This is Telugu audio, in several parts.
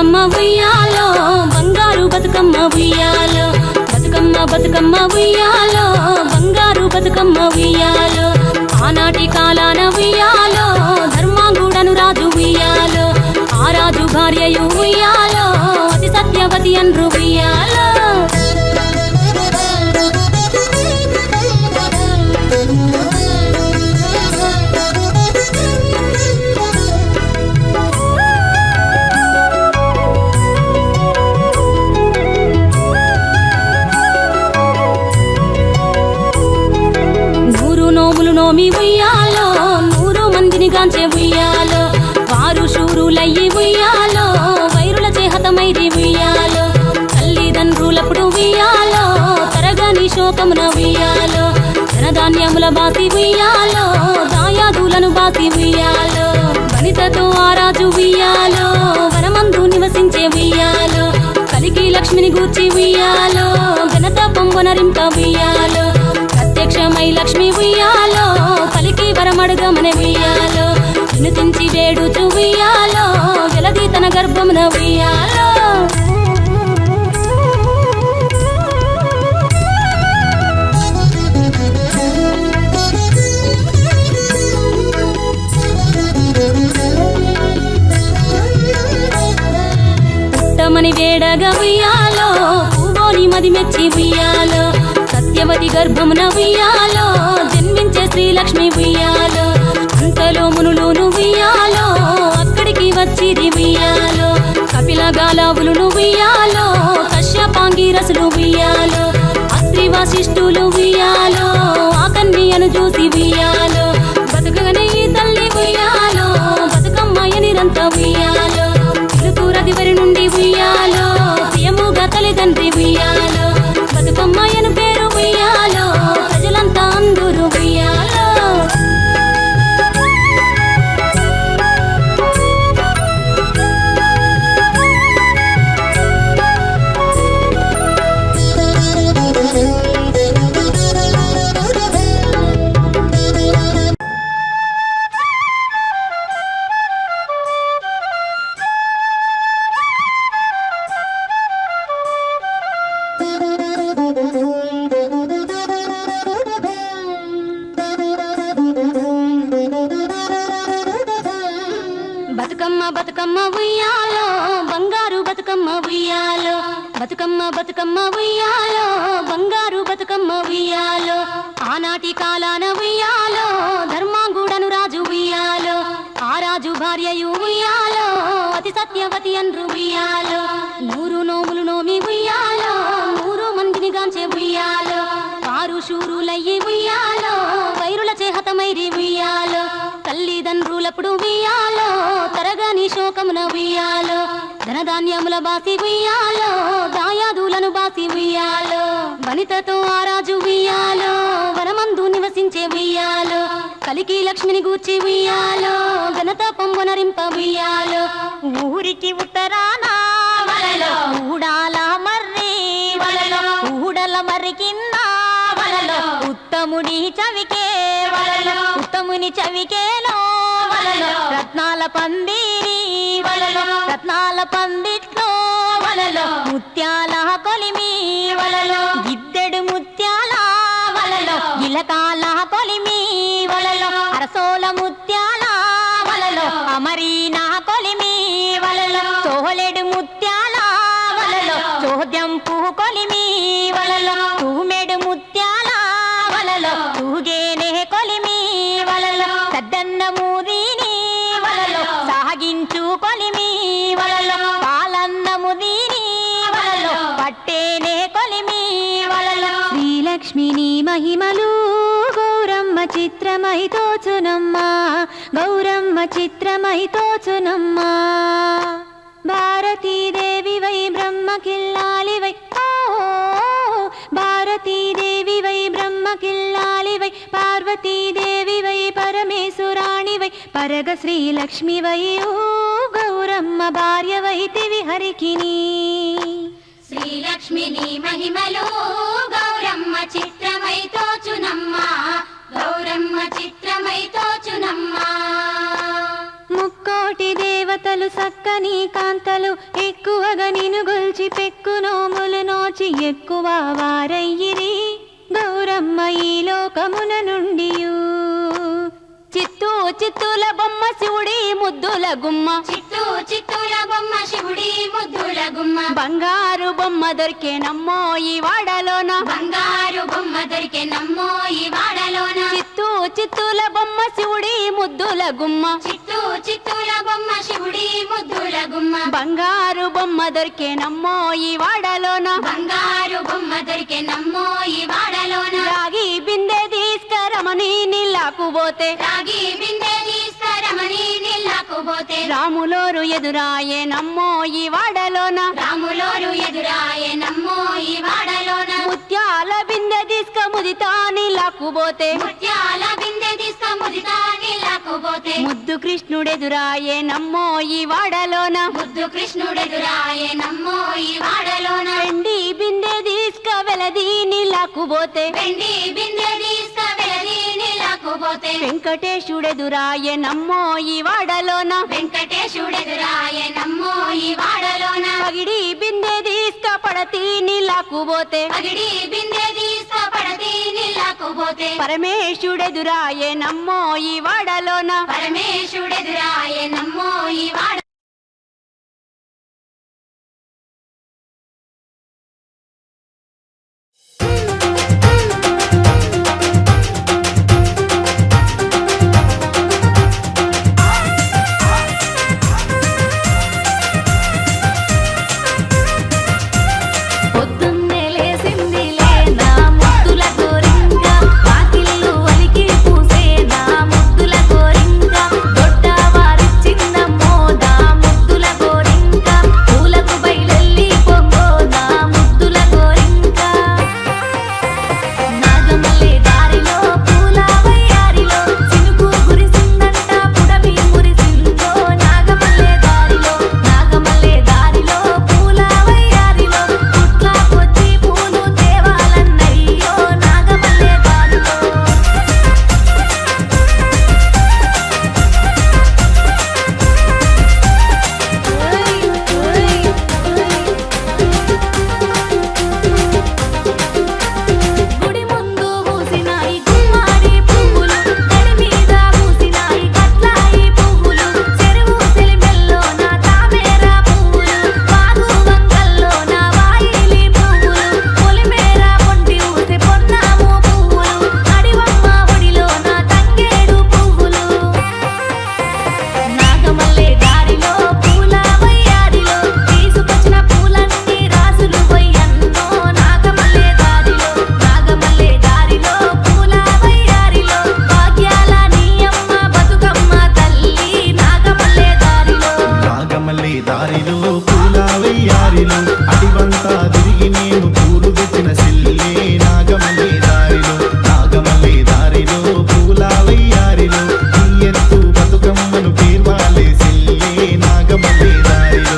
బతుకమ్మ ఉయ్యాలో బంగారు బతుకమ్మ ఉయ్యాలో బతుకమ్మ బతుకమ్మ ఉయ్యాలో బంగారు బతుకమ్మ ఉయ్యాలో ఆనాటి కాలాన ఉయ్యాలో ధర్మాంగుడను రాజు ఉయ్యాలో ఆ రాజు భార్యయు ఉయ్యాలో అతి సత్యవతి అన్రు ఉయ్యాలో నోమి ఉయ్యాలో 100 మందిని గాంచే ఉయ్యాలో వారు శూరులయ్యి ఉయ్యాలో వైరుల చేహతమైరి ఉయ్యాలో తల్లిదండ్రులప్పుడు ఉయ్యాలో తరగని శోకమున ఉయ్యాలో ధనధాన్యముల బాసి ఉయ్యాలో దాయాదులను బాసి ఉయ్యాలో వనితతో ఆరాజు ఉయ్యాలో వనమందు నివసించే ఉయ్యాలో కలికి లక్ష్మిని గూర్చి ఉయ్యాలో ఘనత పొంగునరింప ఉయ్యాలో ప్రత్యక్షమై లక్ష్మి ఉయ్యాలో పలికి వరమడుగమన ఉయ్యాలో వినుతించి వేడుచు ఉయ్యాలో జలది తన గర్భమున ఉయ్యాలో పుట్టమని వేడగా ఉయ్యాలో పువ్వోని మది మెచ్చి ఉయ్యాలో సత్యవతి గర్భమున ఉయ్యాలో జన్మించే శ్రీలక్ష్మి ఉయ్యాలో అంతలో మునులును ఉయ్యాలో అక్కడికి వచ్చిరి ఉయ్యాలో కపిల గాలావులును ఉయ్యాలో కశ్యపాంగిరసులు ఉయ్యాలో అత్రి వశిష్ఠులు ఉయ్యాలో ఆ కన్యను చూసి ఉయ్యాలో బతుకగనే ఈ తల్లి ఉయ్యాలో బతుకమ్మయ్య నిరంత ఉయ్యాలో పిలుపురదివరి నుండి ఉయ్యాలో ప్రియముగా తల్లిదండ్రి ఉయ్యాలో బతుకమ్మయ్యను పేరు ఉయ్యాలో ప్రజలంతా అందరూ ఉయ్యాలో బతుకమ్మ బతుకమ్మ ఉయ్యాలో బంగారు బతుకమ్మ ఉయ్యాలో బతుకమ్మ బతుకమ్మ ఉయ్యాలో బంగారు బతుకమ్మ ఉయ్యాలో ఆనాటి కాలాన ఉయ్యాలో ధర్మాంగుడను రాజు ఉయ్యాలో ఆ రాజు భార్యయు ఉయ్యాలో అతి సత్యవతి అన్రు ఉయ్యాలో 100 నోములు నోమి ఉయ్యాలో 100 మందిని గాంచే ఉయ్యాలో వారు శూరులయ్యి ఉయ్యాలో వైరుల చేహతమైరి ఉయ్యాలో తల్లిదండ్రులప్పుడు ఉయ్యాలో తరగని శోకమున ఉయ్యాలో ధనధాన్యముల బాసి ఉయ్యాలో దాయాదులను బాసి ఉయ్యాలో వనితతో ఆరాజు ఉయ్యాలో వనమందు నివసించే ఉయ్యాలో కలికి లక్ష్మిని గూర్చి ఉయ్యాలో ఘనత పొంగునరింప ఉయ్యాలో ఊరికి ఉత్తరాన వలలో ఊడాల మర్రి వలలో ఊడల మర్రి కింద వలలో ఉత్తముడి చవికే వలలో ఉత్తముని చవికేలో వలలో రత్నాల పందిరి వలలో రత్నాల పందిట్లో వలలో ముత్యాల కొలిమి వలలో గిద్దెడు ముత్యాల వలలో ఇలకాల కొలిమి వలలో అరసోల ముత్యాల వలలో అమరీనా కొలిమి వలలో తోలెడు ముత్యాల వలలో చోద్యంపు కొలిమి వలలో తూమెడు ముత్యాల వలలో తూగేనే కొలిమి వలలో సద్దన్న ముదీని వలలో సాగించు కొలిమి వలలో పాలన్నము దీని వలలో పట్టేనే కొలిమి వలలో శ్రీలక్ష్మిని మహిమలు గౌరమ్మ చిత్రమై తోచునమ్మా గౌరమ్మ చిత్రమై తోచునమ్మా భారతీదేవి వై బ్రహ్మ కిల్లాలి వై భారతీదేవి వై బ్రహ్మ కిల్లాలి వై పార్వతీదేవి వై పరమేశ్వరాణి వై పరగ శ్రీలక్ష్మి వై ఓ గౌరమ్మ భార్య వైతివి హరికిని శ్రీలక్ష్మిని మహిమలు గౌరమ్మ చిత్రమై తోచునమ్మా గౌరమ్మ చిత్రమై తోచునమ్మా ముక్కోటి దేవ దేవతలు సక్కని కాంతలు ఎక్కువగా నిను గొల్చి పెక్కు నోములు నోచి ఎక్కువ వారయ్యిరి గౌరమ్మ ఈ లోకమున నుండియు. చిత్తూ చిత్తూల బొమ్మ శివుడి ముద్దుల గుమ్మ, చిత్తూ చిత్తూల బొమ్మ శివుడి ముద్దుల గుమ్మ, బంగారు బొమ్మ దొరికే నమ్మో ఈ వాడలోన, బంగారు బొమ్మ దొరికే నమ్మో ఈ వాడలోన. చిత్తూ చిత్తూల బొమ్మ శివుడి ముద్దుల గుమ్మ, చిత్తూ చిత్తూల బొమ్మ శివుడి ముద్దుల గుమ్మ, బంగారు బొమ్మ దొరికే నమ్మో ఈ వాడలోన, బంగారు బొమ్మ దొరికే నమ్మో ఈ వాడలోన. రాగి బిందె తీసుకరమని నీళ్ళకు పోతే, రాగి బిందె తీసుకరమని నీళ్ళకు పోతే, రాములోరు ఎదురాయే నమ్మో ఈ వాడలోన, రాములోరు ఎదురాయే నమ్మో ఈ వాడలోన. ముత్యాల బిందె తీసుక ముదితా నీళ్ళకు పోతే, ముత్యాల బిందె తీసుక ముదితా నీళ్ళకు పోతే, ముద్దు కృష్ణుడెదురాయే నమ్మో ఈ వాడలోన, ముద్దు కృష్ణుడెదురాయే నమ్మో ఈ వాడలోన. వెండి బిందె తీసుక వెలది నీళ్ళకు పోతే, వెండి బిందె తీసుక వెలది నీళ్ళకు పోతే, వెంకటేశుడెదురాయే నమ్మో ఈ వాడలోన, వెంకటేశుడెదురాయే నమ్మో ఈ వాడలోన. పగిడి బిందె తీసుక పడతి నీళ్ళకు పోతే, పగిడి బిందె తీసుక పడతి నీళ్ళకు పోతే, పరమేశుడెదురాయే నమ్మో ఈ వాడలోన, పరమేశుడెదురాయే నమ్మో ఈ వాడ. పొద్దున్నే లేసిందిలే నా ముద్దుల గోరింక, వాకిళ్ళు వలికి పూసే నా ముద్దుల గోరింక, దొడ్డ వారిచ్చిందమ్మో నా ముద్దుల గోరింక, పూలకు బయలెల్లి పొంగో నా ముద్దుల గోరింక. నాగమల్లె దారిలో పూల వయ్యారిలో చినుకు గురిసిందంట పుడమి మురిసిందో, నాగమల్లె దారిలో పూల వయ్యారిలో పుట్లకొచ్చి పూలు తేవాలన్నయ్యో, నాగమల్లె దారిలో. గుడి ముందు పూసినాయి గుమ్మాడి పువ్వులు, గడి మీద పూసినాయి కట్లాయి పువ్వులు, చెరువు సెలిమెల్లో నా తామేర పువ్వులు, వాగు వంకల్లో నా వాయిలి పువ్వులు, పొలిమేర పొంటి ఊసే పొన్నాము పువ్వులు, అడివమ్మ ఒడిలో నా తంగేడు పువ్వులు. నాగమల్లె దారిలో పూల వయ్యారిలో తీసుకొచ్చిన పూలన్నీ రాసులు వయ్యన్నో, నాగమల్లె దారిలో పూల వయ్యారిలో భాగ్యాల నీ అమ్మ బతుకమ్మ తల్లి, నాగమల్లె దారిలో. నాగమల్లి దారిలో పూల వెయ్యారిలో అడివంతా తిరిగి నేను పూలు తెచ్చిన సిల్లే, నాగమల్లి దారిలో పూల వెయ్యారిలో ఈ ఎత్తు బతుకమ్మను పేర్వాలే సిల్లే, నాగమల్లి దారిలో.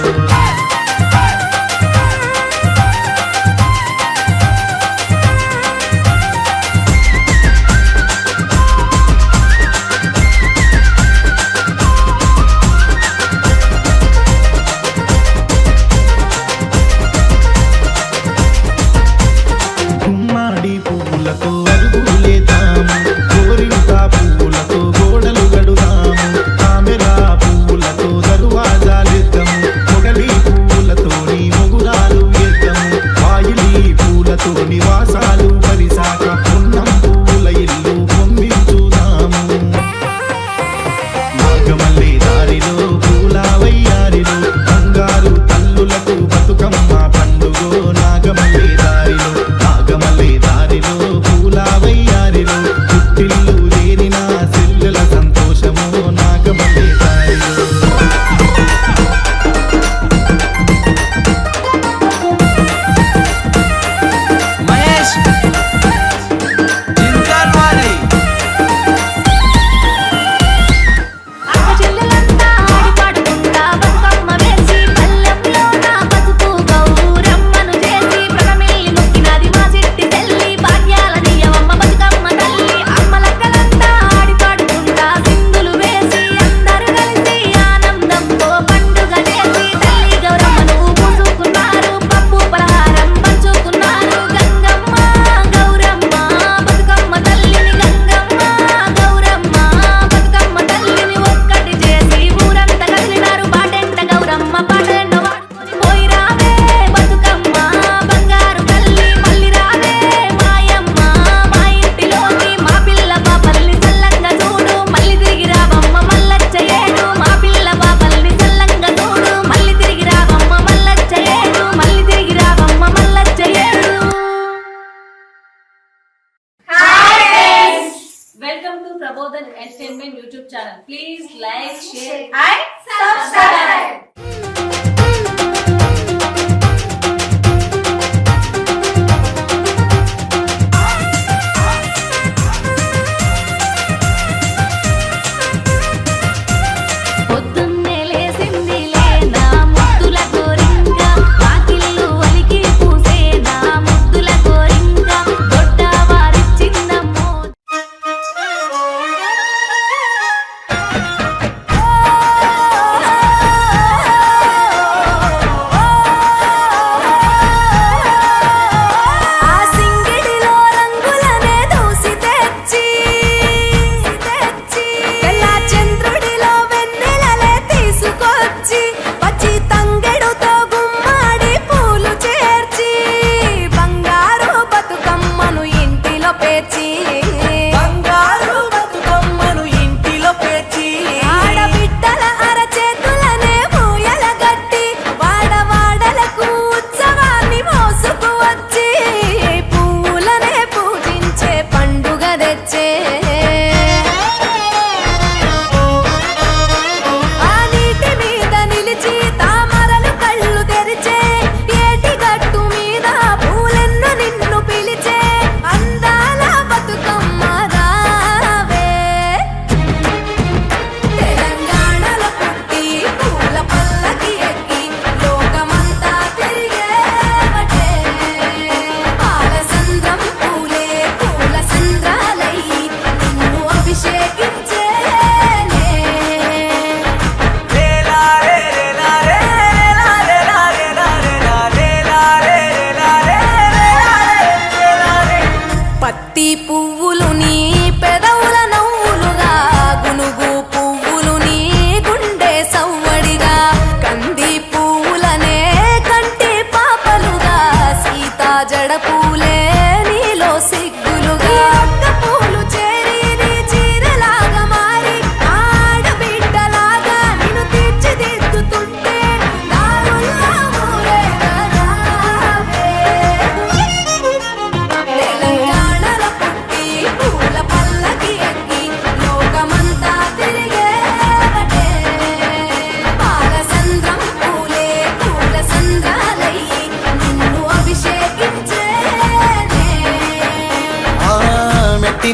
share and subscribe.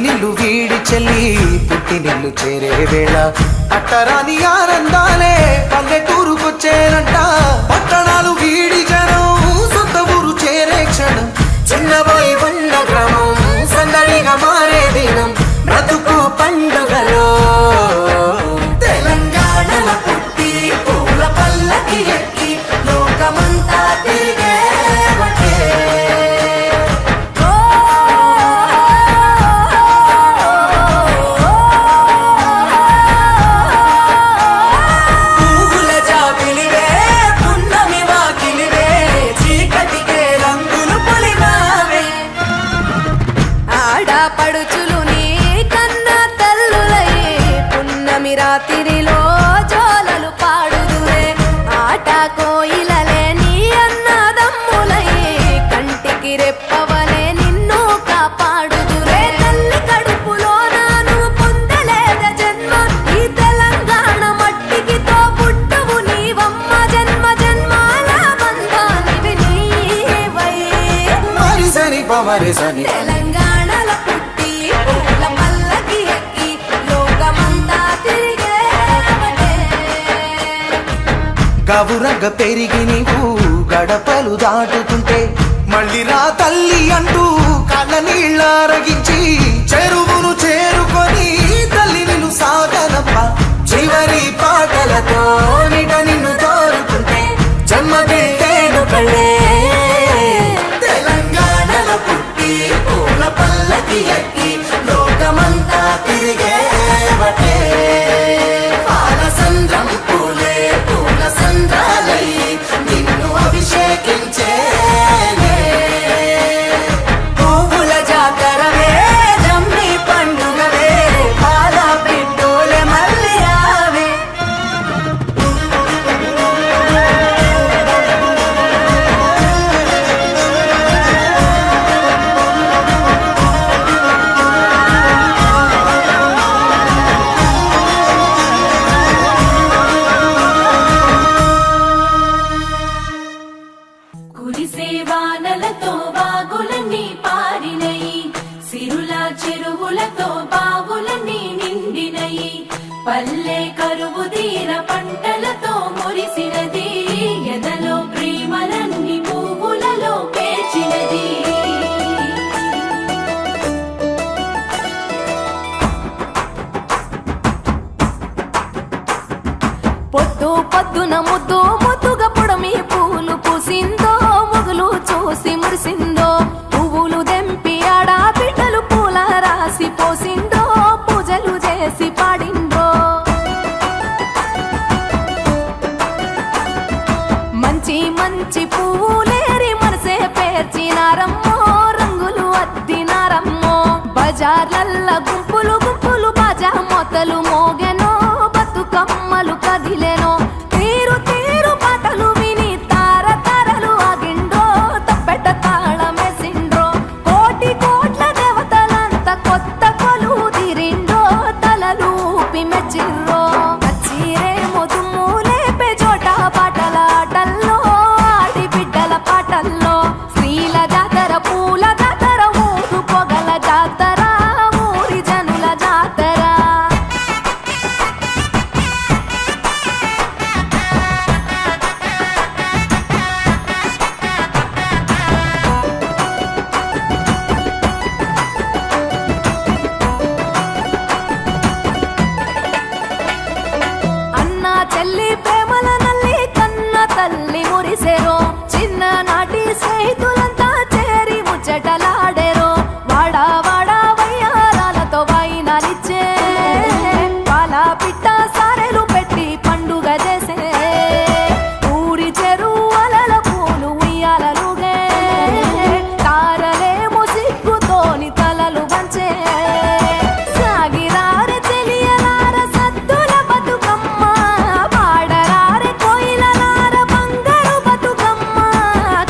నిల్లు వీడి చెల్లి పుట్టి నిల్లు చేరే వేళ అట్టరాని ఆనందాలే పల్లెటూరుకొచ్చేనంట. పట్టణాలు వీడి జనం సొంత ఊరు చేరే క్షణం, చిన్నబోయి బండ గ్రామం సందడిగా మారే దినం, బ్రతుకు పండుగలో తెలంగాణల పుట్టి పూల పల్లకి ఎక్కి లోకమంతా తిరిగే పడుచులు నీ కన్నా తల్లులై పున్నమి రాత్రిలో జోలలు పాడుదురే, ఆట కోయిలలే నీ అన్నదమ్ములై కంటికి రెప్పవలే నిన్ను కాపాడుదురే. తల్లి కడుపులో నాను పొందలేద జన్మ, ఈ తెలంగాణ మట్టికి తో పుట్టువు నీవమ్మ, జన్మ జన్మాల బంధానివి నీవై. మరిసని పమరిసని తెలంగాణల పుట్టి పూల పల్లకి ఎక్కి లోకమంతా తిరిగేవటే. గవురగ పెరిగి నీవు గడపలు దాటుతుంటే మళ్ళీ రా తల్లి అంటూ కళ్ళ నీళ్ళరగించి చెరువును చేరుకొని తల్లి నిన్ను సాగనప్ప చివరి పాటలతో నిట నిన్ను తోరుతుంటే జన్మదిట్టేను కళ్ళే. తెలంగాణలో పుట్టి పూల పల్లకి ఎక్కి లోకమంతా తిరిగేవటే. పాలసంద్రం పూలే పూల సంద్రాలై నిన్ను అభిషేకించేనే. పువ్వుల జాతరవే జమ్మి పండుగవే పాల పిట్టోలే మళ్ళీ రావే. పొద్దు పొద్దున ముద్దు ముద్దుగా పొడమి పూలు పూసిందో మొగులు చూసి మురిసిందో పువ్వులు దెంపి ఆడా బిడ్డలు పూల రాసి పోసిందో పూజలు చేసి పాడిందో మంచి మంచి పూలేరి మనసే పేర్చినారమ్మో రంగులు అద్దినారమ్మో బజార్లల్ల గుంపులు గుంపులు బాజా మొత్తలు మోగెనో బతుకమ్మలు కదిలెనో తీరు తీరు పాటలు విని తార తారలు ఆగిండ్రో తప్పెట తాళమేసిండ్రో కోటి కోట్ల దేవతలంత కొత్త కొలువు తీరిండ్రో తలలూపి మెచ్చిర్రో కచ్చిరే ముదుము లేపే చోట పాటల ఆటల్లో ఆడి బిడ్డల పాటల్లో స్త్రీల జాతర పూల జాతర ఊరు పొగల జాతర ఊరి జనుల జాతర అన్న చెల్లి ప్రేమల నల్లి కన్న తల్లి మురిసెరో చిన్ననాటి స్నేహితులంతా చేరి ముచ్చటలాడెరో వాడా వాడా వయ్యారాలతో వైనాలిచ్చే పాల పిట్ట సారెలు పెట్టి పండుగ చేసే ఊరి చెరువలల పూలు ఉయ్యాలలుగే తారలేమో సిగ్గుతోని తలలు వంచే సాగిరారె తెలియలార సద్దుల బతుకమ్మ పాడరారె కోయిలలార బంగారు బతుకమ్మ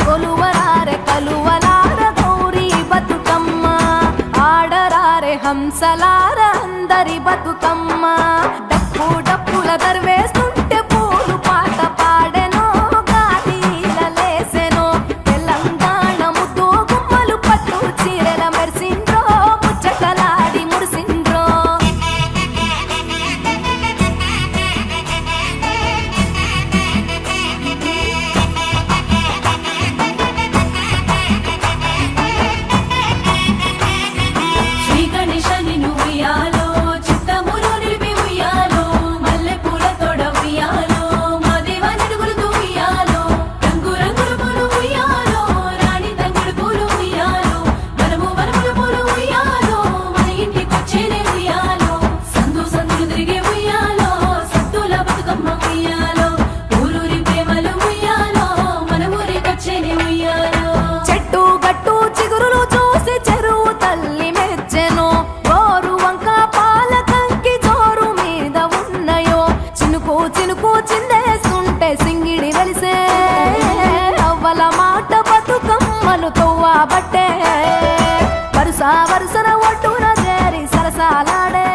కొలువరారె కలువలార గౌరీ బతుకమ్మ ఆడరారె హంసలార అందరి బతుకమ్మ డప్పు డప్పుల దర్వేస్తుంటే పూలు పాట పాడెనో గాలిలలేసెనో తెలంగాణ ముద్దు గుమ్మలు పట్టు చీరెల మెరిసిండ్రో ముచ్చటలాడి మురిసిండ్రో శ్రీ గణేశని ఉయ్యాలో చిత్తములు నిలిపి ఉయ్యాలో మల్లె పూల తోడ ఉయ్యాలో మా దేవా నిడుగులతో ఉయ్యాలో రంగు రంగుల పూలు ఉయ్యాలో రాణి తంగుడు పూలు ఉయ్యాలో వనము వనముల పూలు ఉయ్యాలో మన ఇంటికొచ్చేనే ఉయ్యాలో సందు సందులు తిరిగే ఉయ్యాలో సత్తుల బతుకమ్మ ఉయ్యాలో ఊరూరి ప్రేమలు ఉయ్యాలో మన ఊరికొచ్చేనే ఉయ్యాలో చెట్టు గట్టు చిగురులు చూసి చెరువు తల్లి మెచ్చెను గోరు వంక పాల కంకి జోరు మీద ఉన్నయో చినుకు చినుకు చిందేస్తుంటే సింగిడి వెలిసే అవ్వల మాట బతుకమ్మలు తవ్వబట్టే వరుస వరుసన ఒడ్డున చేరి సరసాలాడే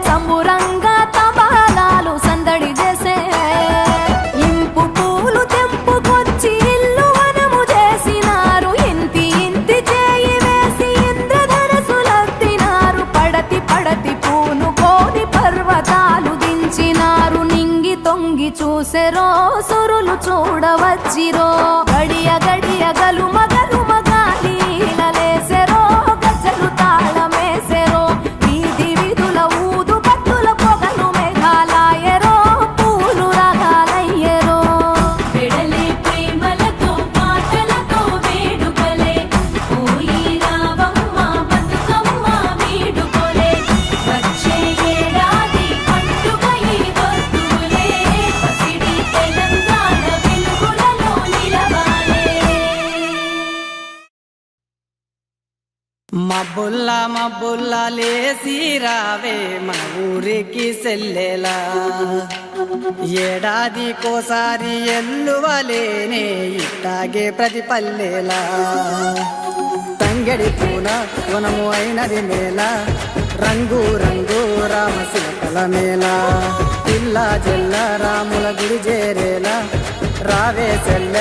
సంబురంగా తబాలాలు సందడి చేసే ఇంపు పూలు తెంపుకొచ్చి ఇల్లు వనము చేసినారు ఇంతి ఇంతి చేయి వేసి ఇంద్రధనసులత్తినారు పడతి పడతి పూను కోని పర్వతాలు దించినారు నింగి తొంగి చూసెరో సురులు చూడవచ్చిరో గడియ గడియ గలుమ గలుమ గాలిలలేసెరో గజ్జలు తాళమేసెరో వీధి వీధుల ఊదు పట్టుల పొగలు మేఘాలాయరో పూలు రాగాలయ్యరో వెడలే ప్రేమలతో పాటలతో వేడుకలే పోయి రావమ్మ బతుకమ్మ వీడుకోలే వచ్చే ఏడాది పండుగ ఈ వస్తువులే పసిడి తెలంగాణ వెలుగులలో నిలవాలే మబ్బుల్లా లేసి రావే మన ఊరికి సెల్లెలా ఏడాదికోసారి ఎల్లువలేనే ఇట్టాగే ప్రతి పల్లెలా తంగడి పూల వనము అయినది మేళ రంగు రంగు రామశిల్పల మేళ పిల్ల జల్ల రాముల గుడి చేరేలా రావే సెల్ల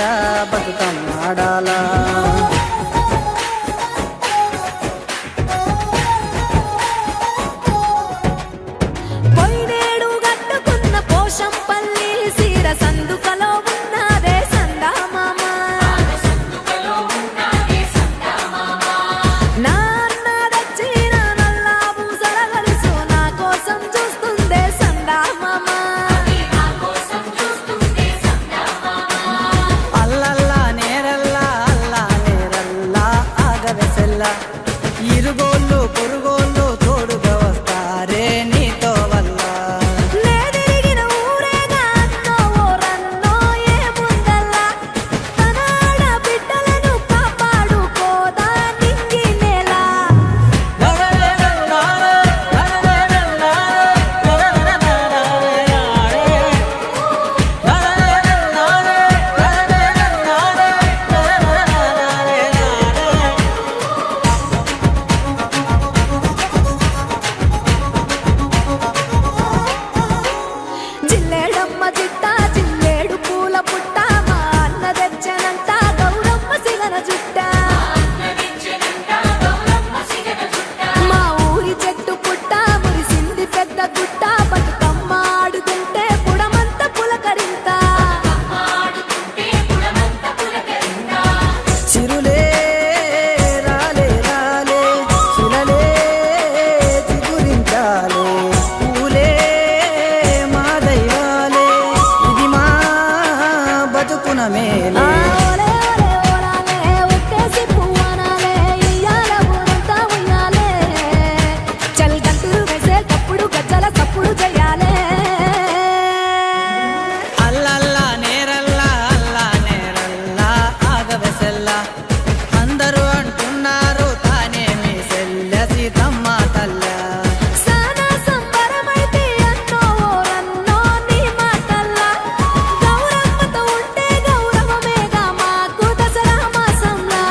బతుకమ్మాడాలా పొయ్యినేడు గట్టుకున్న పోషంపల్లి సీర సందుకలో ఉన్నదే సందామామ నా అన్న దచ్చిన నల్లా పూసల గలుసు నా కోసం చూస్తుందే సందామామ జిల్లేడమ్మ జిట్ట జిల్లేడు పూల పుట్ట మా అన్న తెచ్చనంట గౌరమ్మ సిగన జుట్ట మా ఊరి చెట్టు పుట్ట మురిసింది పెద్ద గుట్ట బతుకమ్మ ఆడుతుంటే పుడమంత పులకరింత చిరులే రాలే రాలే శిలలే చిగురించాలే పూలే మా దైవాలే ఇది మా బతుకున మేలే ఓలే ఓలే ఓలాలే ఒట్టేసి పువ్వనాలే ఇయ్యాల ఊరంతా ఉయ్యాలే చల్ గంతులు వేసేటప్పుడు గజ్జల సప్పుడు చేయాలే అల్లల్లా నేరల్లా అల్లా నేరల్లా ఆగవెసల్లా అందరూ అంటున్నారు తానే మీ సెల్ల సీతమ్మ తల్ల సానా సంబరమైతే అన్నో ఓరన్నో నీ మాటల్లా గౌరమ్మతో ఉంటే గౌరవమేగా మాకు దసరా మాసంలా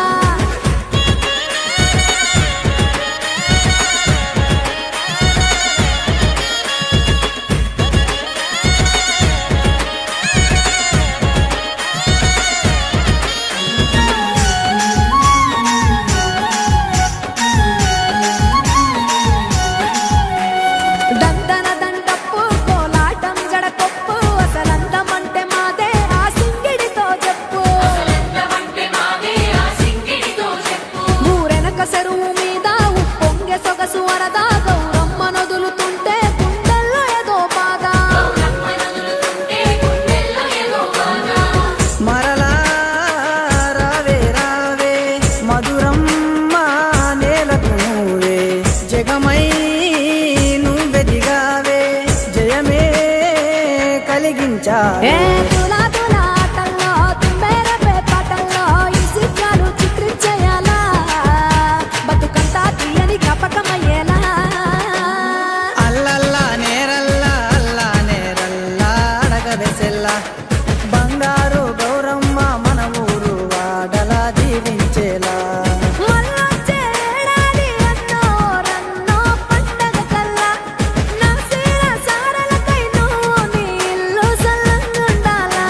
దండన దండప్పు కోలాటం జడకొప్పు అసలందమంటే మాదే ఆ సింగిడితో చెప్పు ఊరెనక చెరువు మీద ఉప్పొంగె సొగసు వరద గౌరమ్మ నొదులుతుంటే గుండెల్లో ఏదో బాధ మరలా రావే రావే మధురమ్మ నేలకు నువ్వే జగమై నువ్వెదిగావే జయమే కలిగించా ఏ తులా తులా ఆటల్లో తుమ్మెర పేపాటల్లో ఈ చిత్రాలు చిత్రించేయాలా బతుకంతా తీయని జ్ఞాపకమయ్యేలా అల్లల్లా నేరల్లా అల్లా నేరల్లా అడగబెసెల్లా బంగారు గౌరమ్మ మన ఊరు వాడలా దీవించేలా మళ్ళొచ్చే ఏడాది అన్నో రన్నో పండగ కల్లా నా సీర సారలకై నువ్వు నీ ఇల్లు సల్లంగుండాలా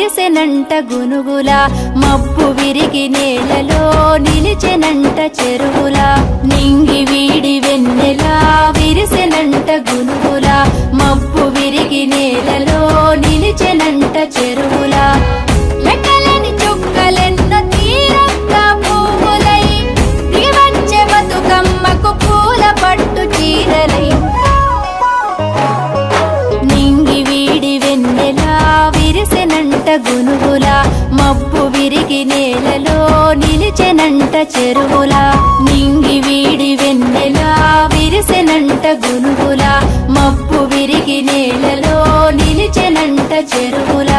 విరిసెనంట గునుగుల మబ్బు విరిగి నేలలో నిలిచెనంట చెరువుల నింగి వీడి వెన్నెలా విరిసెనంట గునుగుల మబ్బు విరిగి నేలలో నిలిచెనంట చెరువుల లెక్కలేని చుక్కలెన్నో తీరొక్క పువ్వులై దిగివచ్చే బతుకమ్మకు పూల పట్టు చీరలై నింగి వీడి వెన్నెలా విరిసెనంట గునుగుల మబ్బు విరిగి నేలలో నిలిచెనంట చెరువుల నింగి వీడి వెన్నెలా విరిసెనంట గునుగుల మబ్బు విరిగి నేలలో నిలిచెనంట చెరువుల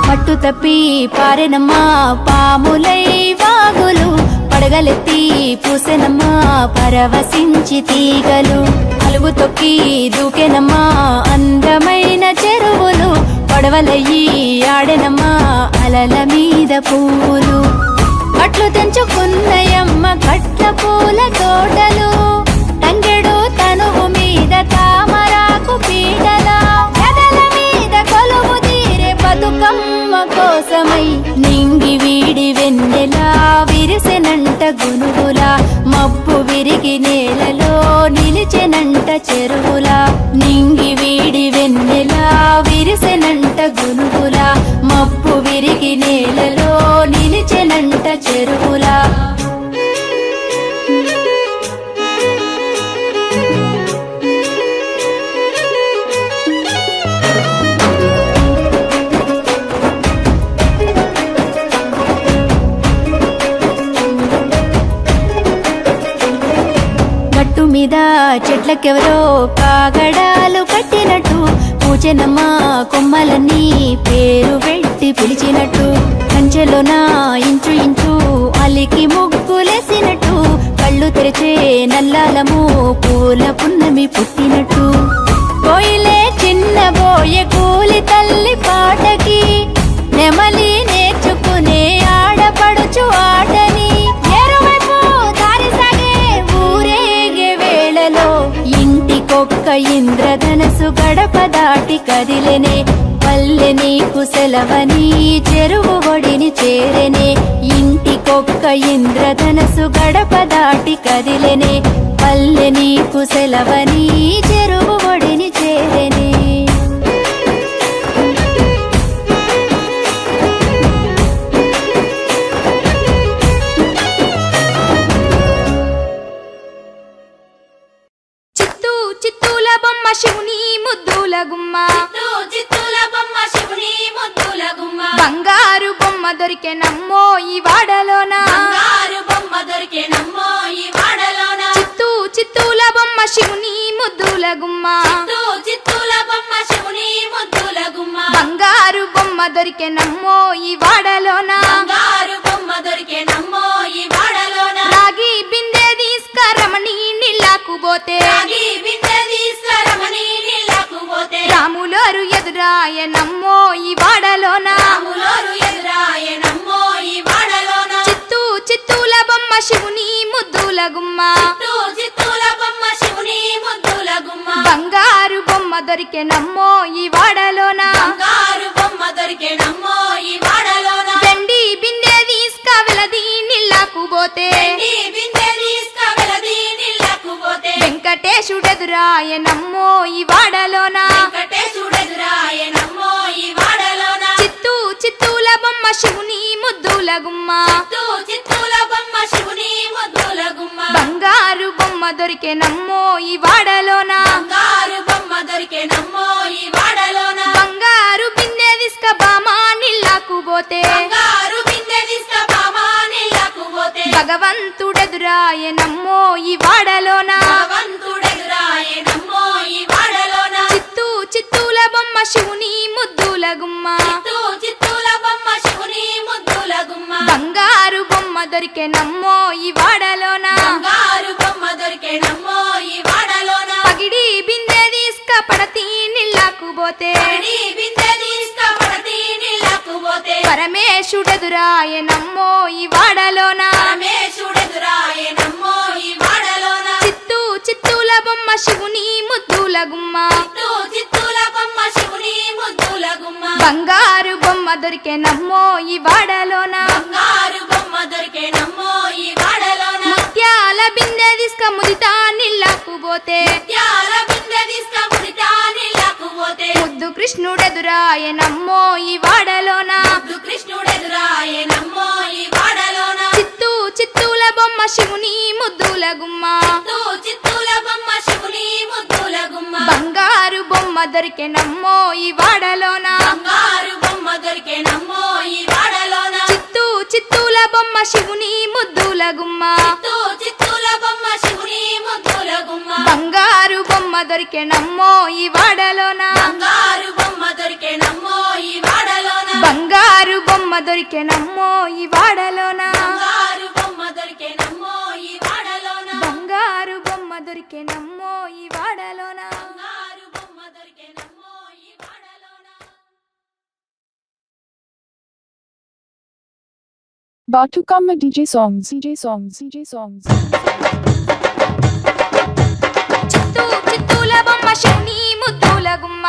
పట్టు తప్పి పారెనమ్మా పాములై వాగులు పడగలెత్తి పూసెనమ్మా పరవశించి తీగలు అలుగు తొక్కి దూకెనమ్మా అందమైన చెరువులు పడవలయ్యి ఆడెనమ్మా అలల మీద పువ్వులు అట్లు తెంచుకున్నయమ్మ కట్ల పూల తోటలు తంగెడు తనువు మీద తామరాకు పీటల ఎదల మీద కొలువు తీరే బతుకమ్మ కోసమై నింగి వీడి వెన్నెలా విరిసెనంట గునుగుల మబ్బు విరిగి నేలలో నిలిచెనంట చెరువుల నింగి వీడి వెన్నెలా విరిసెనంట గునుగుల మబ్బు విరిగి నేలలో నిలిచెనంట చెరువుల గట్టు మీద చెట్లకెవరో కాగడాలు కట్టినట్టు పూచెనమ్మ కొమ్మలన్నీ పేరు పెట్టి పిలిచినట్టు కంచెలోన ఇంచు ఇంచు అలికి ముగ్గులేసినట్టు కళ్ళు తెరిచే నల్లాలము పూల పున్నమి పుట్టినట్టు కోయిలే చిన్న బోయే కూలి తల్లి పాటకి నెమలి నేర్చుకునే ఆడపడుచు ఆటని ఎరువైపు దారి సాగే ఊరేగే వేళలో ఇంటికొక్క ఇంద్రధనసు గడప దాటి కదిలెనే పల్లె నీకు సెలవని చెరువు ఒడిని చేరెనే ఇంటికొక్క ఇంద్రధనసు గడప దాటి కదిలెనే పల్లె నీకు సెలవని చెరువు ఒడిని చేరెనే చిత్తూల బొమ్మ శివుని ముద్దుల గుమ్మ చిత్తూల బొమ్మ శివుని ముద్దుల గుమ్మ బంగారు బొమ్మ దొరికే నమ్మో ఈ వాడలోన బంగారు బొమ్మ దొరికే నమ్మో ఈ వాడలోన చిత్తూల బొమ్మ శివుని ముద్దుల గుమ్మ చిత్తూల బొమ్మ శివుని ముద్దుల గుమ్మ బంగారు బొమ్మ దొరికే నమ్మో ఈ వాడలోన బంగారు బొమ్మ దొరికే నమ్మో ఈ వాడలోన రాగి బిందె తీసుకరమణి నీళ్ళకు పోతే రాగి బిందె తీసుకురమని నీళ్ళకు పోతే రాములోరు ఎదురాయ నమ్మో ఈ వాడలోన రాములోరు ఎదురాయ నమ్మో ఈ వాడలోన చిత్తూల బొమ్మ శివుని ముద్దుల గుమ్మ చిత్తూల బొమ్మ శివుని ముద్దుల గుమ్మ బంగారు బొమ్మ దొరికే నమ్మో ఈ వాడలోన బంగారు బొమ్మ దొరికే నమ్మో ఈ వాడలోన వెండి బిందె తీసుకవెలది నీళ్ళకు పోతే వెండి బిందె తీసుకువెలది నీళ్ళకు పోతే వెంకటేశుడెదురాయ నమ్మో ఈ వాడలోన వెంకటేశుడెదురాయ నమ్మో ఈ వాడలోన చిత్తూల బొమ్మ శివుని ముద్దుల గుమ్మ చిత్తూల బొమ్మ శివుని ముద్దుల గుమ్మ బంగారు బొమ్మ దొరికే నమ్మో ఈ వాడలోన బంగారు బొమ్మ దొరికే నమ్మో ఈ వాడలోన బంగారు బిందె తీసుక బామా నీళ్ళకు పోతే బంగారు బిందె తీసుకువా నీళ్ళకు పోతే భగవంతుడెదురాయ నమ్మో ఈ వాడలోన భగవంతుడెదురాయ నమ్మో ఈ వాడలోన చిత్తూల బొమ్మ శివుని ముద్దుల గుమ్మ చిత్తూల బొమ్మ శివుని ముద్దుల గుమ్మ బంగారు బొమ్మ దొరికే నమ్మో ఈ వాడలోన బంగారు బొమ్మ దొరికే నమ్మో ఈ వాడలోన పగిడి బిందె తీసుక పడతి నీళ్ళకు పోతే పగడి బిందె తీసుకపోతే నీళ్ళకు పోతే పరమేశుడెదురాయనమ్మో ఈ వాడలోన పరమేశుడెదురాయనమ్మో ఈ వాడలోన చిత్తూల బొమ్మ శివుని ముద్దుల గుమ్మ చిత్తూల బొమ్మ శివుని ముద్దుల గుమ్మ బంగారు బొమ్మ దొరికేనమ్మో ఈ వాడలోన బంగారు బొమ్మ దొరికేనమ్మో ఈ వాడలోన ముత్యాల బిందె తీసుక ముదితా నీళ్ళకు పోతే ముత్యాల బిందె తీసుకపోతే నీళ్ళకు పోతే ముద్దు కృష్ణుడెదురాయనమ్మో ఈ వాడలోన ముద్దు కృష్ణుడెదురాయనమ్మో ఈ వాడలోన చిత్తూల బొమ్మ శివుని ముద్దుల గుమ్మ చిత్తూల బొమ్మ శివుని ముద్దుల గుమ్మ బంగారు బొమ్మ దొరికెనమ్మో ఈ వాడలోన బంగారు బొమ్మ దొరికేనమ్మో ఈ వాడలోన చిత్తూల బొమ్మ శివుని ముద్దుల గుమ్మ చిత్తూల బొమ్మ శివుని ముద్దుల గుమ్మ బంగారు బొమ్మ దొరికెనమ్మో ఈ వాడలోన బంగారు బొమ్మ దొరికేనమ్మో ఈ వాడలోన బంగారు బొమ్మ దొరికెనమ్మో ఈ వాడలోన బంగారు బొమ్మ దొరికేనమ్మో ఈ వాడలోన బంగారు బొమ్మ దొరికెనమ్మో ఈ వాడలోన బంగారు బొమ్మ దొరికేనమ్మో ఈ వాడలోన Batukama DJ songs. చిత్తూల బొమ్మ శివుని ముద్దుల గుమ్మ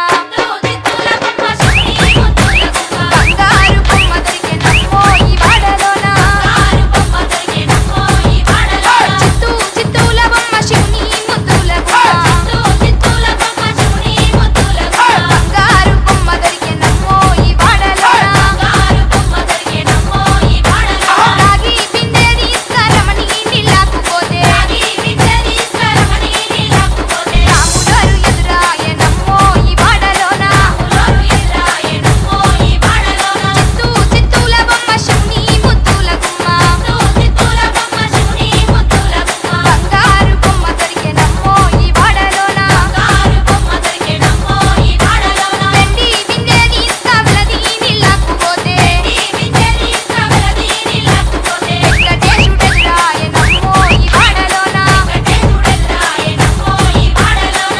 చిత్తూల బొమ్మ శివుని ముద్దుల గుమ్మ బంగారు బొమ్మ దొరికెనమ్మో ఈ వాడలోన బంగారు బొమ్మ దొరికేనమ్మో ఈ వాడలోన చిత్తూల బొమ్మ శివుని ముద్దుల గుమ్మ చిత్తూల బొమ్మ శివుని ముద్దుల గుమ్మ బంగారు బొమ్మ దొరికెనమ్మో ఈ వాడలోన బంగారు బొమ్మ దొరికేనమ్మో ఈ వాడలోన రాగి బిందె తీసుకురమని నీళ్ళకు పోతే రాగి బిందె తీసుకురమని నీళ్ళకు పోతే రాములోరు ఎదురాయనమ్మో ఈ వాడలోన రాములోరు ఎదురాయనమ్మో ఈ వాడలోన చిత్తూల బొమ్మ శివుని ముద్దుల గుమ్మ చిత్తూల బొమ్మ శివుని ముద్దుల గుమ్మ బంగారు బొమ్మ దొరికెనమ్మో ఈ వాడలోన బంగారు బొమ్మ దొరికేనమ్మో ఈ వాడలోన వెండి బిందె తీసుకువెళ్ళది నీళ్ళకు పోతే ఈ బిందె తీసుకువెళ్ళది నీళ్ళకు పోతే వెంకటేశుడెదురాయనమ్మో ఈ వాడలోన వెంకటేశుడెదురాయనమ్మో ఈ వాడలోన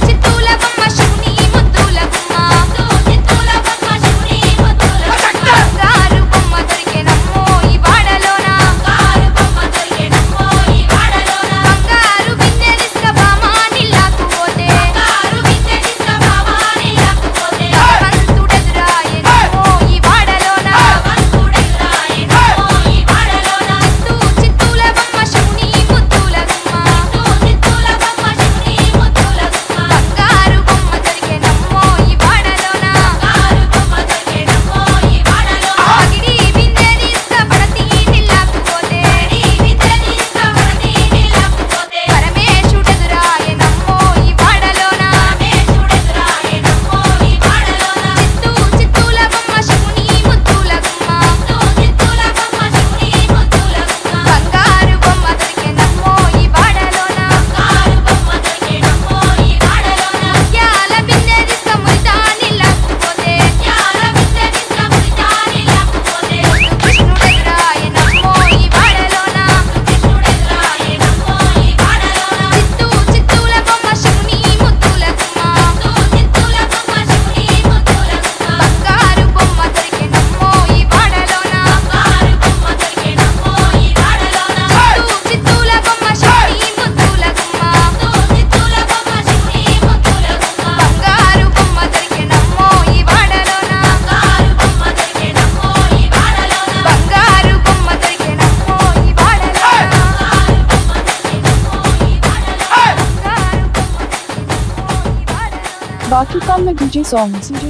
చిత్తూల బొమ్మ శివుని ముద్దుల గుమ్మ చిత్తూల బొమ్మ శివుని ముద్దుల గుమ్మ బంగారు బొమ్మ దొరికెనమ్మో ఈ వాడలోన బంగారు బొమ్మ దొరికేనమ్మో ఈ వాడలోన బంగారు బిందె తీసుకుబామ నీళ్ళకు పోతే బంగారు బిందె తీసుకురావా నీళ్ళకు పోతే భగవంతుడెదురాయనమ్మో ఈ వాడలోన భగవంతుడెదురాయనమ్మో ఈ వాడలోన చిత్తూల బొమ్మ శివుని ముద్దుల గుమ్మ చిత్తూల బొమ్మ శివుని ముద్దుల గుమ్మ బంగారు బొమ్మ దొరికెనమ్మో ఈ వాడలోన బంగారు బొమ్మ దొరికేనమ్మో ఈ వాడలోన పగిడి బిందె తీసుకుపడతి నీళ్ళకు పోతే ఈ బిందె తీసుకువెళ్ళది నీళ్ళకు పోతే పరమేశుడెదురాయనమ్మో ఈ వాడలోన పరమేశుడెదురాయనమ్మో ఈ వాడలోన చిత్తూల బొమ్మ శివుని ముద్దుల గుమ్మ చిత్తూల బొమ్మ శివుని ముద్దుల గుమ్మ బంగారు బొమ్మ దొరికెనమ్మో ఈ వాడలోన బంగారు బొమ్మ దొరికేనమ్మో ఈ వాడలోన ముత్యాల బిందె తీసుకమురితా నీళ్ళకు పోతే త్యాల బిందె తీసుకపోతే నీళ్ళకు పోతే కృష్ణుడెదురాయనమ్మో ఈ వాడలోన కృష్ణుడెదురాయనమ్మో ఈ వాడలోన చిత్తూల బొమ్మ శివుని ముద్దుల గుమ్మ చిత్తూల బొమ్మ శివుని ముద్దుల గుమ్మ బంగారు బొమ్మ దొరికెనమ్మో ఈ వాడలోన బంగారు బొమ్మ దొరికేనమ్మో ఈ వాడలోన చిత్తూల బొమ్మ శివుని ముద్దుల గుమ్మ చిత్తూల బొమ్మ శివుని ముద్దుల గుమ్మ బంగారు బొమ్మ దొరికెనమ్మో ఈ వాడలోన బంగారు బొమ్మ దొరికేనమ్మో ఈ వాడలోన బంగారు బొమ్మ దొరికెనమ్మో ఈ వాడలోన బంగారు బొమ్మ దొరికేనమ్మో ఈ వాడలోన Batukama DJ songs.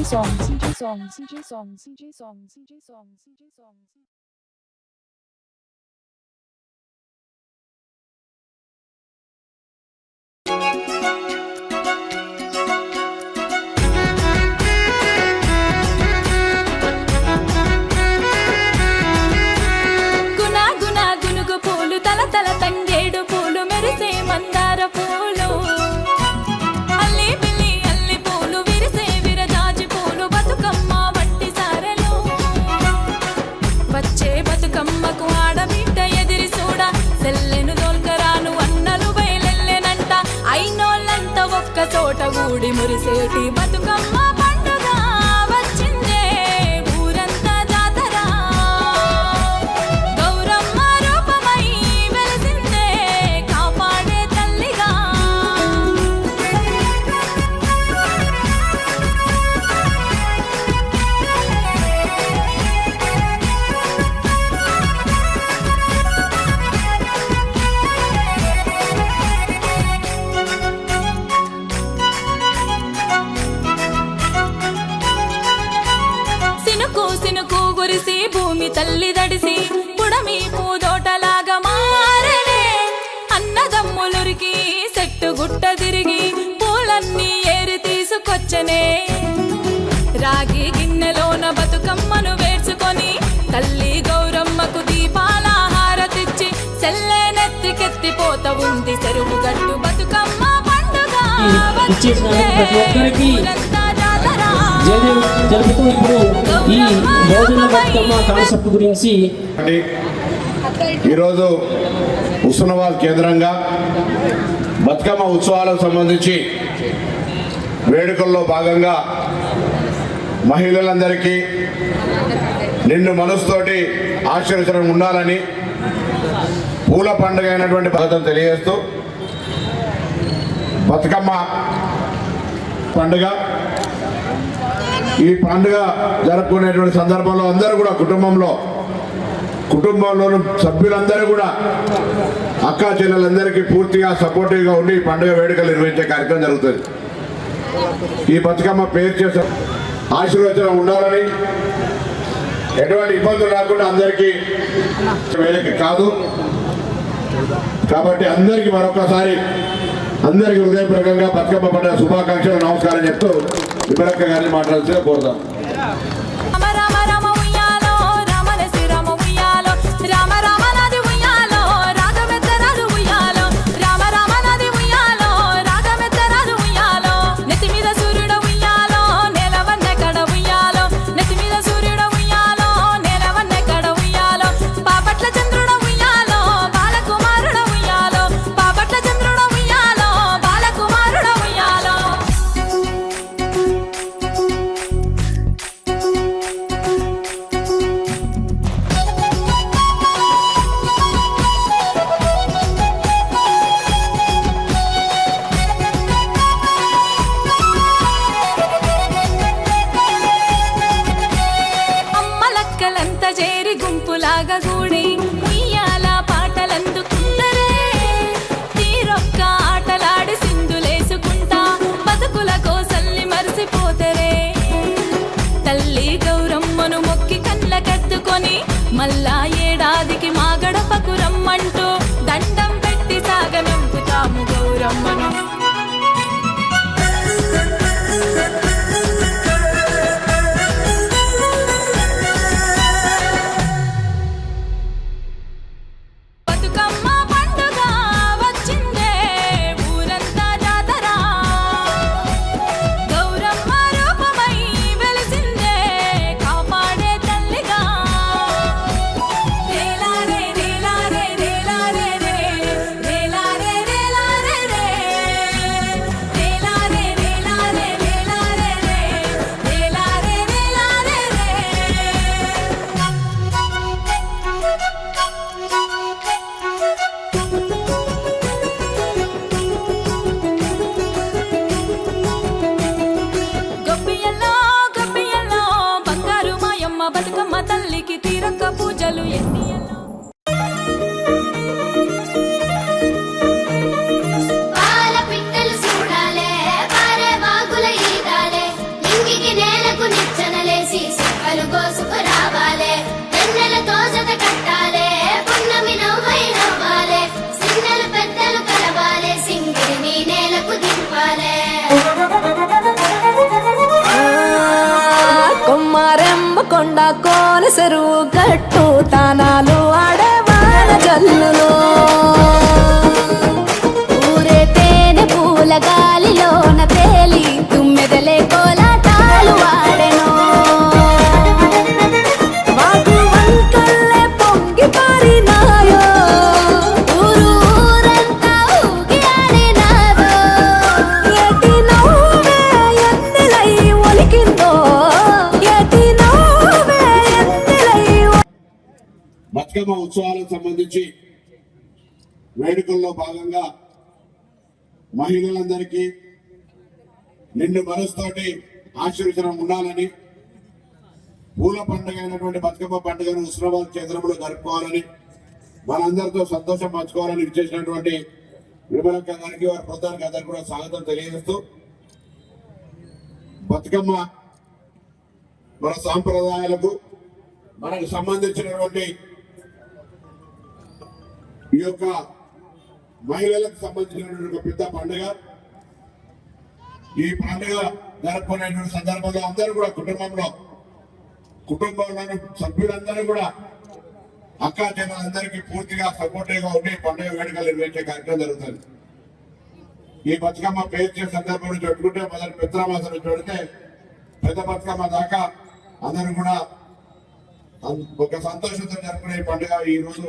గుణ గుణ గునుగు పూలు తల తల తంగేడు పూలు మెరిసే మందార పూలు అల్లి బిల్లి అల్లి పూలు విరిసే విరజాజి పూలు బతుకమ్మ వట్టి సారెలు వచ్చే బతుకమ్మకు ఆడబిడ్డ ఎదిరి చూడ సెల్లెను దోల్కరాను అన్నలు బయలెల్లెనంట అయినోళ్ళంతా ఒక్క చోట గూడి మురిసేటి బతుకమ్మ వచ్చెనే రాగి గిన్నెలోన బతుకమ్మను వేర్చుకొని తల్లి గౌరమ్మకు దీపాల హారతిచ్చి సెల్లే నెత్తికెత్తిపోత ఉంది చెరువు గట్టు బతుకమ్మ పండుగ ఇచ్చేసిన ప్రతి ఒక్కరికి ఊరంతా జాతర. జరుపుతూ ఇప్పుడు ఈ రోజుల బతుకమ్మ కాన్సెప్ట్ గురించి ఈరోజు హుస్నాబాద్ కేంద్రంగా బతుకమ్మ ఉత్సవాలకు సంబంధించి వేడుకల్లో భాగంగా మహిళలందరికీ నిన్ను మనసుతోటి ఆశీర్వచనం ఉండాలని పూల పండుగ అయినటువంటి భగవతం తెలియజేస్తూ బతుకమ్మ పండుగ ఈ పండుగ జరుపుకునేటువంటి సందర్భంలో అందరూ కూడా కుటుంబంలోని సభ్యులందరూ కూడా అక్కా చెల్లెలందరికీ పూర్తిగా సపోర్టివ్గా ఉండి ఈ పండుగ వేడుకలు నిర్వహించే కార్యక్రమం జరుగుతుంది. ఈ బతుకమ్మ పేరు చేసే ఆశీర్వచనం ఉండాలని ఎటువంటి ఇబ్బందులు రాకుండా అందరికీ వేదిక కాదు కాబట్టి అందరికీ మరొకసారి అందరికీ హృదయపూర్వకంగా బతుకమ్మ పండుగ శుభాకాంక్షలు నమస్కారం చెప్తూ విమలక్క గారిని మాట్లాడాల్సిందిగా కోరుతాం. రామ రామ రామ ఉయ్యాలో రామల శ్రీరామ ఉయ్యాలో రామ రామ నది ఉయ్యాలో రాగమెత్తరాదు ఉయ్యాలో రామ రామ నది ఉయ్యాలో రాగమెత్తరాదు ఉయ్యాలో నెత్తి మీద సూర్యుడు ఉయ్యాలో నెలవన్నె కడ ఉయ్యాలో నెత్తి మీద సూర్యుడు ఉయ్యాలో నెలవన్నె కడ ఉయ్యాలో పాపట్ల చంద్రుడు ఉయ్యాలో బాలకుమారుడు ఉయ్యాలో పాపట్ల చంద్రుడు ఉయ్యాలో బాలకుమారుడు ఉయ్యాలో. అమ్మలక్కలంతా చేరి గుంపులాగా కూడి ఉయ్యాల పాటలందుకుందరే తీరొక్క ఆటలాడి సింధులేసుకుంటా బతుకుల కోసల్ని మరిసిపోతరే తల్లి గౌరమ్మను మొక్కి కళ్ళకత్తుకొని మళ్ళా ఏడాదికి మా గడపకు రమ్మంటూ దండం పెట్టి సాగనంపుతాము గౌరమ్మను. బతుకమ్మ పండుగ వచ్చిందే ఊరంతా జాతర గౌరమ్మ రూపమై వెలిసిందే కాపాడే తల్లిగా రేలారే రేలారే రేలారే రే రేలారే రేలారే రే రేలారే రేలారే రేలారే రే రేలారే రేలారే గొప్పియల్లో గొప్పియల్లో బంగారు మాయమ్మ బతుకమ్మ తల్లికి తీరొక్క పూజలు ఎన్నియల్లో పాల పిట్టలు చూడాలే పారే వాగుల ఈదాలే లింగికి నేలకు నిచ్చెనలేసి సుక్కలు కోసుకు రావాలే వెన్నెలతో జత కట్టాలే పున్నమి నవ్వై నవ్వాలే సిన్నెలు పెద్దలు కలవాలే సింగిరిని నేలకు దింపాలే కొమ్మారెమ్మ కొండ కోన చెరువు గట్టు తానాలు ఆడే వాన జల్లులో ఊరే తేనె పూల గాలిలోన తేలి తుమ్మెదలే కోలాటాలు వాడెను వాగు వంకల్లే పొంగి పారినాయో ఊరంతా ఊగి ఆడినాదో ఎటి నవ్వే ఎన్నెలై ఒలికిందో ఎటి నవ్వే ఎన్నెలై బతుకమ్మ ఉత్సవాలకు సంబంధించి వేడుకల్లో భాగంగా మహిళలందరికీ నిన్ను మనసుతోటి ఆశీర్వచనం ఉండాలని పూల పండుగ అయినటువంటి బతుకమ్మ పండుగను హుస్నాబాద్ కేంద్రంలో జరుపుకోవాలని మనందరితో సంతోషం పంచుకోవాలని ఇచ్చేసినటువంటి విమలక్క గారికి వారి బృందానికి అందరికీ కూడా స్వాగతం తెలియజేస్తూ బతుకమ్మ మన సాంప్రదాయాలకు మనకు సంబంధించినటువంటి ఈ యొక్క మహిళలకు సంబంధించినటువంటి ఒక పెద్ద పండుగ. ఈ పండుగ జరుపుకునేటువంటి సందర్భంలో అందరూ కూడా కుటుంబంలోని సభ్యులందరూ కూడా అక్కా చెల్లెలందరికీ పూర్తిగా సపోర్టివ్ గా ఉండి పండుగ వేడుకలు నిర్వహించే కార్యక్రమం జరుగుతుంది. ఈ బతుకమ్మ పేర్చే సందర్భంలో పెట్టుకుంటే మొదటి పిత్రమాసం నుంచి పెడితే పెద్ద బతుకమ్మ దాకా అందరూ కూడా ఒక సంతోషంతో జరుపుకునే పండుగ ఈ రోజు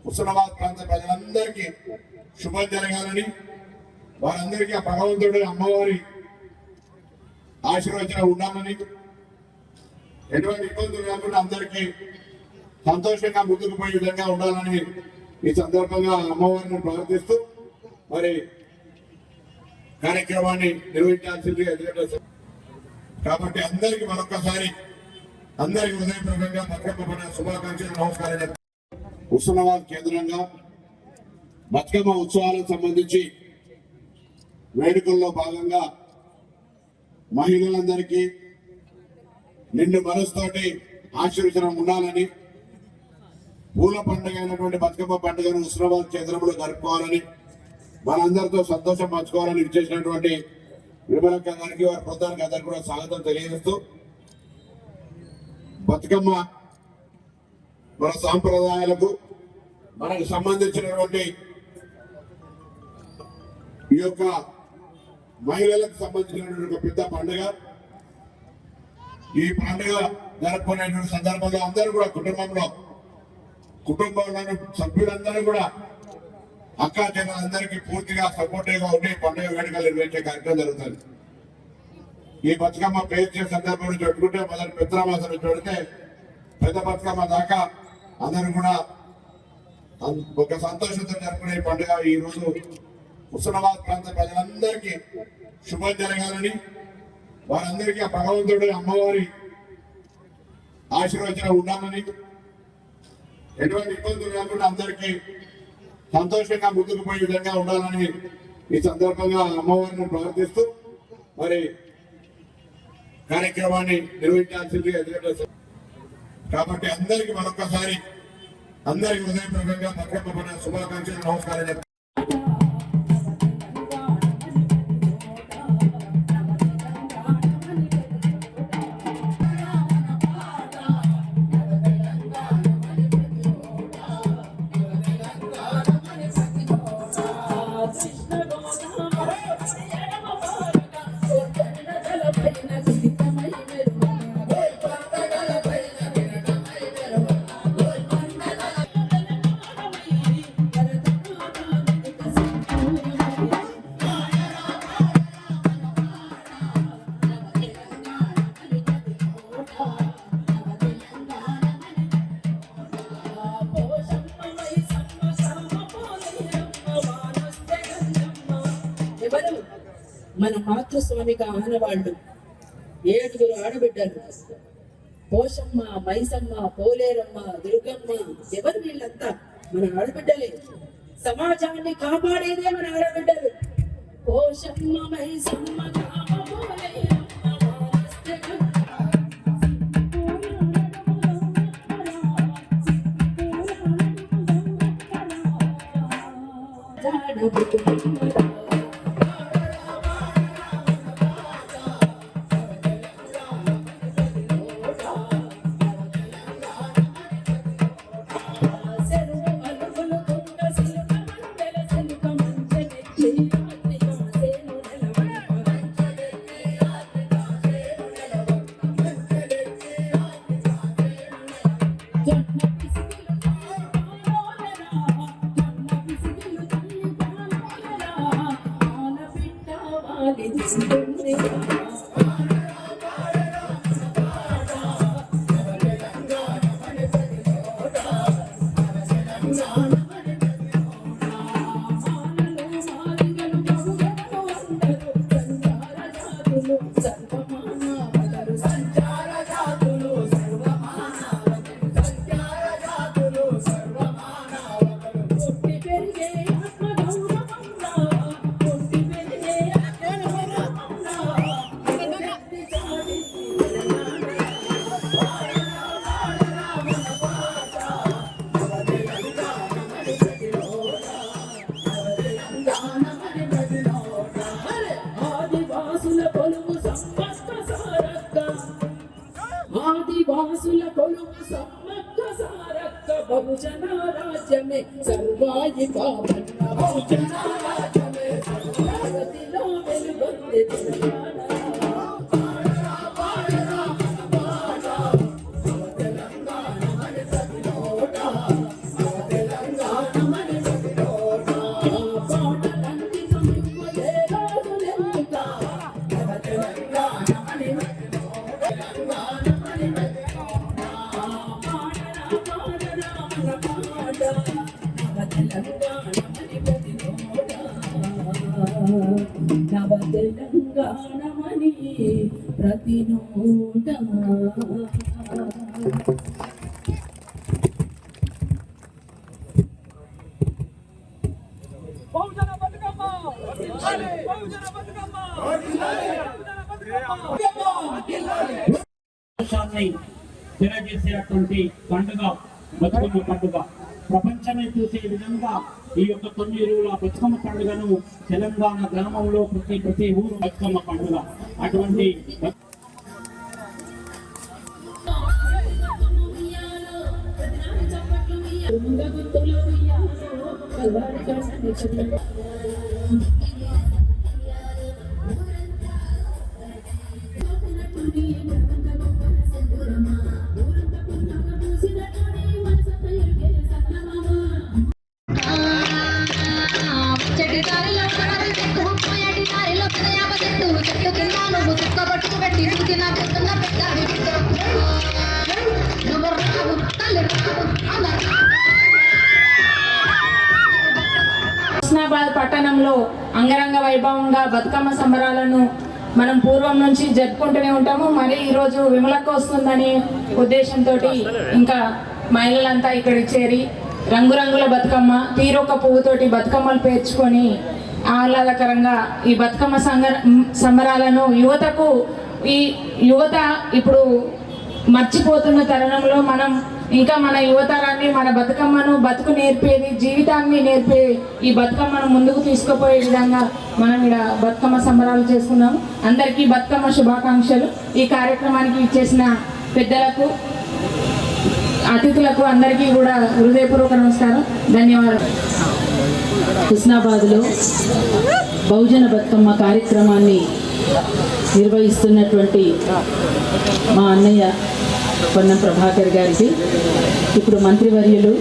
హుస్నాబాద్ ప్రాంత ప్రజలందరికీ శుభం జరగాలని, వారందరికీ ఆ భగవంతుడు అమ్మవారి ఆశీర్వచనం ఉండాలని, ఎటువంటి ఇబ్బందులు లేకుండా అందరికీ సంతోషంగా ముందుకు పోయే విధంగా ఉండాలని ఈ సందర్భంగా అమ్మవారిని ప్రార్థిస్తూ మరి కార్యక్రమాన్ని నిర్వహించాల్సిందిగా ఎదుగుతుంది. కాబట్టి అందరికీ మరొకసారి అందరికీ హృదయపూర్వకంగా బతుకమ్మ పండుగ శుభాకాంక్షలు, నమస్కారం. హుస్నాబాద్ కేంద్రంగా బతుకమ్మ ఉత్సవాలకు సంబంధించి వేడుకల్లో భాగంగా మహిళలందరికీ నిండు మనసుతోటి ఆశీర్వచనం ఉండాలని, పూల పండుగ అయినటువంటి బతుకమ్మ పండుగను హుస్నాబాద్ కేంద్రంలో జరుపుకోవాలని, మనందరితో సంతోషం పంచుకోవాలని ఇచ్చేసినటువంటి విమలక్క గారికి, వారి బృందానికి అందరికీ కూడా స్వాగతం తెలియజేస్తూ, బతుకమ్మ మన సాంప్రదాయాలకు మనకు సంబంధించినటువంటి ఈ యొక్క మహిళలకు సంబంధించినటువంటి ఒక పెద్ద పండుగ. ఈ పండుగ జరుపుకునేటువంటి సందర్భంలో అందరూ కూడా కుటుంబంలోని సభ్యులందరూ కూడా అక్కా చెల్లెలందరికీ పూర్తిగా సపోర్టివ్ గా ఉండి పండుగ వేడుకలు నిర్వహించే కార్యక్రమం జరుగుతుంది. ఈ బతుకమ్మ పేర్చే సందర్భంలో పెట్టుకుంటే మొదటి పిత్రమాసం నుంచి పెడితే పెద్ద బతుకమ్మ దాకా అందరూ కూడా ఒక సంతోషంతో జరుపుకునే పండుగ ఈ రోజు హుస్నాబాద్ ప్రాంత ప్రజలందరికీ శుభం జరగాలని, వారందరికీ ఆ భగవంతుడు అమ్మవారి ఆశీర్వచనం ఉండాలని, ఎటువంటి ఇబ్బందులు లేకుండా అందరికీ సంతోషంగా ముందుకు పోయే విధంగా ఉండాలని ఈ సందర్భంగా అమ్మవారిని ప్రార్థిస్తూ మరి కార్యక్రమాన్ని నిర్వహించాల్సిందిగా ఎదుగుతుంది. కాబట్టి అందరికీ మరొకసారి అందరికీ హృదయపూర్వకంగా బతుకమ్మ పండుగ శుభాకాంక్షలు, నమస్కారం. ఎవరు మన మాతృస్వామికి ఆనవాళ్ళు 7 ఆడబిడ్డలు. పోషమ్మ, మైసమ్మ, పోలేరమ్మ, దుర్గమ్మ, ఎవరు వీళ్ళంతా మన ఆడబిడ్డలే. సమాజాన్ని కాపాడేదే మన ఆడబిడ్డలు. పోషమ్మ, మైసమ్మ, రాజ్యమే సర్వాయి పావన బహుజన రాజ్యమే ప్రగతిలో వెలుగొందే తెలంగాణ. నవ తెలంగాణమని ప్రతి నోట. తెలియజేసేటువంటి పండుగ బతుకమ్మ పండుగ. ప్రపంచమే చూసే విధంగా ఈ యొక్క 9 రోజుల బతుకమ్మ పండుగను తెలంగాణ గ్రామంలో ప్రతి ఊరు బతుకమ్మ పండుగ. అటువంటి హుస్నాబాద్ పట్టణంలో అంగరంగ వైభవంగా బతుకమ్మ సంబరాలను మనం పూర్వం నుంచి జరుపుకుంటూనే ఉంటాము. మరి ఈరోజు విమలక్క వస్తుందనే ఉద్దేశంతో ఇంకా మహిళలంతా ఇక్కడికి చేరి రంగురంగుల బతుకమ్మ తీరొక్క పువ్వుతోటి బతుకమ్మలు పేర్చుకొని ఆహ్లాదకరంగా ఈ బతుకమ్మ సంబరాలను ఈ యువత ఇప్పుడు మర్చిపోతున్న తరుణంలో మనం ఇంకా మన యువతరాన్ని మన బతుకమ్మను బతుకు నేర్పేది జీవితాన్ని నేర్పే ఈ బతుకమ్మను ముందుకు తీసుకుపోయే విధంగా మనం ఇక్కడ బతుకమ్మ సంబరాలు చేసుకున్నాము. అందరికీ బతుకమ్మ శుభాకాంక్షలు. ఈ కార్యక్రమానికి ఇచ్చేసిన పెద్దలకు అతిథులకు అందరికీ కూడా హృదయపూర్వక నమస్కారం, ధన్యవాదాలు. హుస్నాబాద్లో బహుజన బతుకమ్మ కార్యక్రమాన్ని నిర్వహిస్తున్నటువంటి మా అన్నయ్య పొన్నం ప్రభాకర్ గారికి, ఇప్పుడు మంత్రివర్యులు,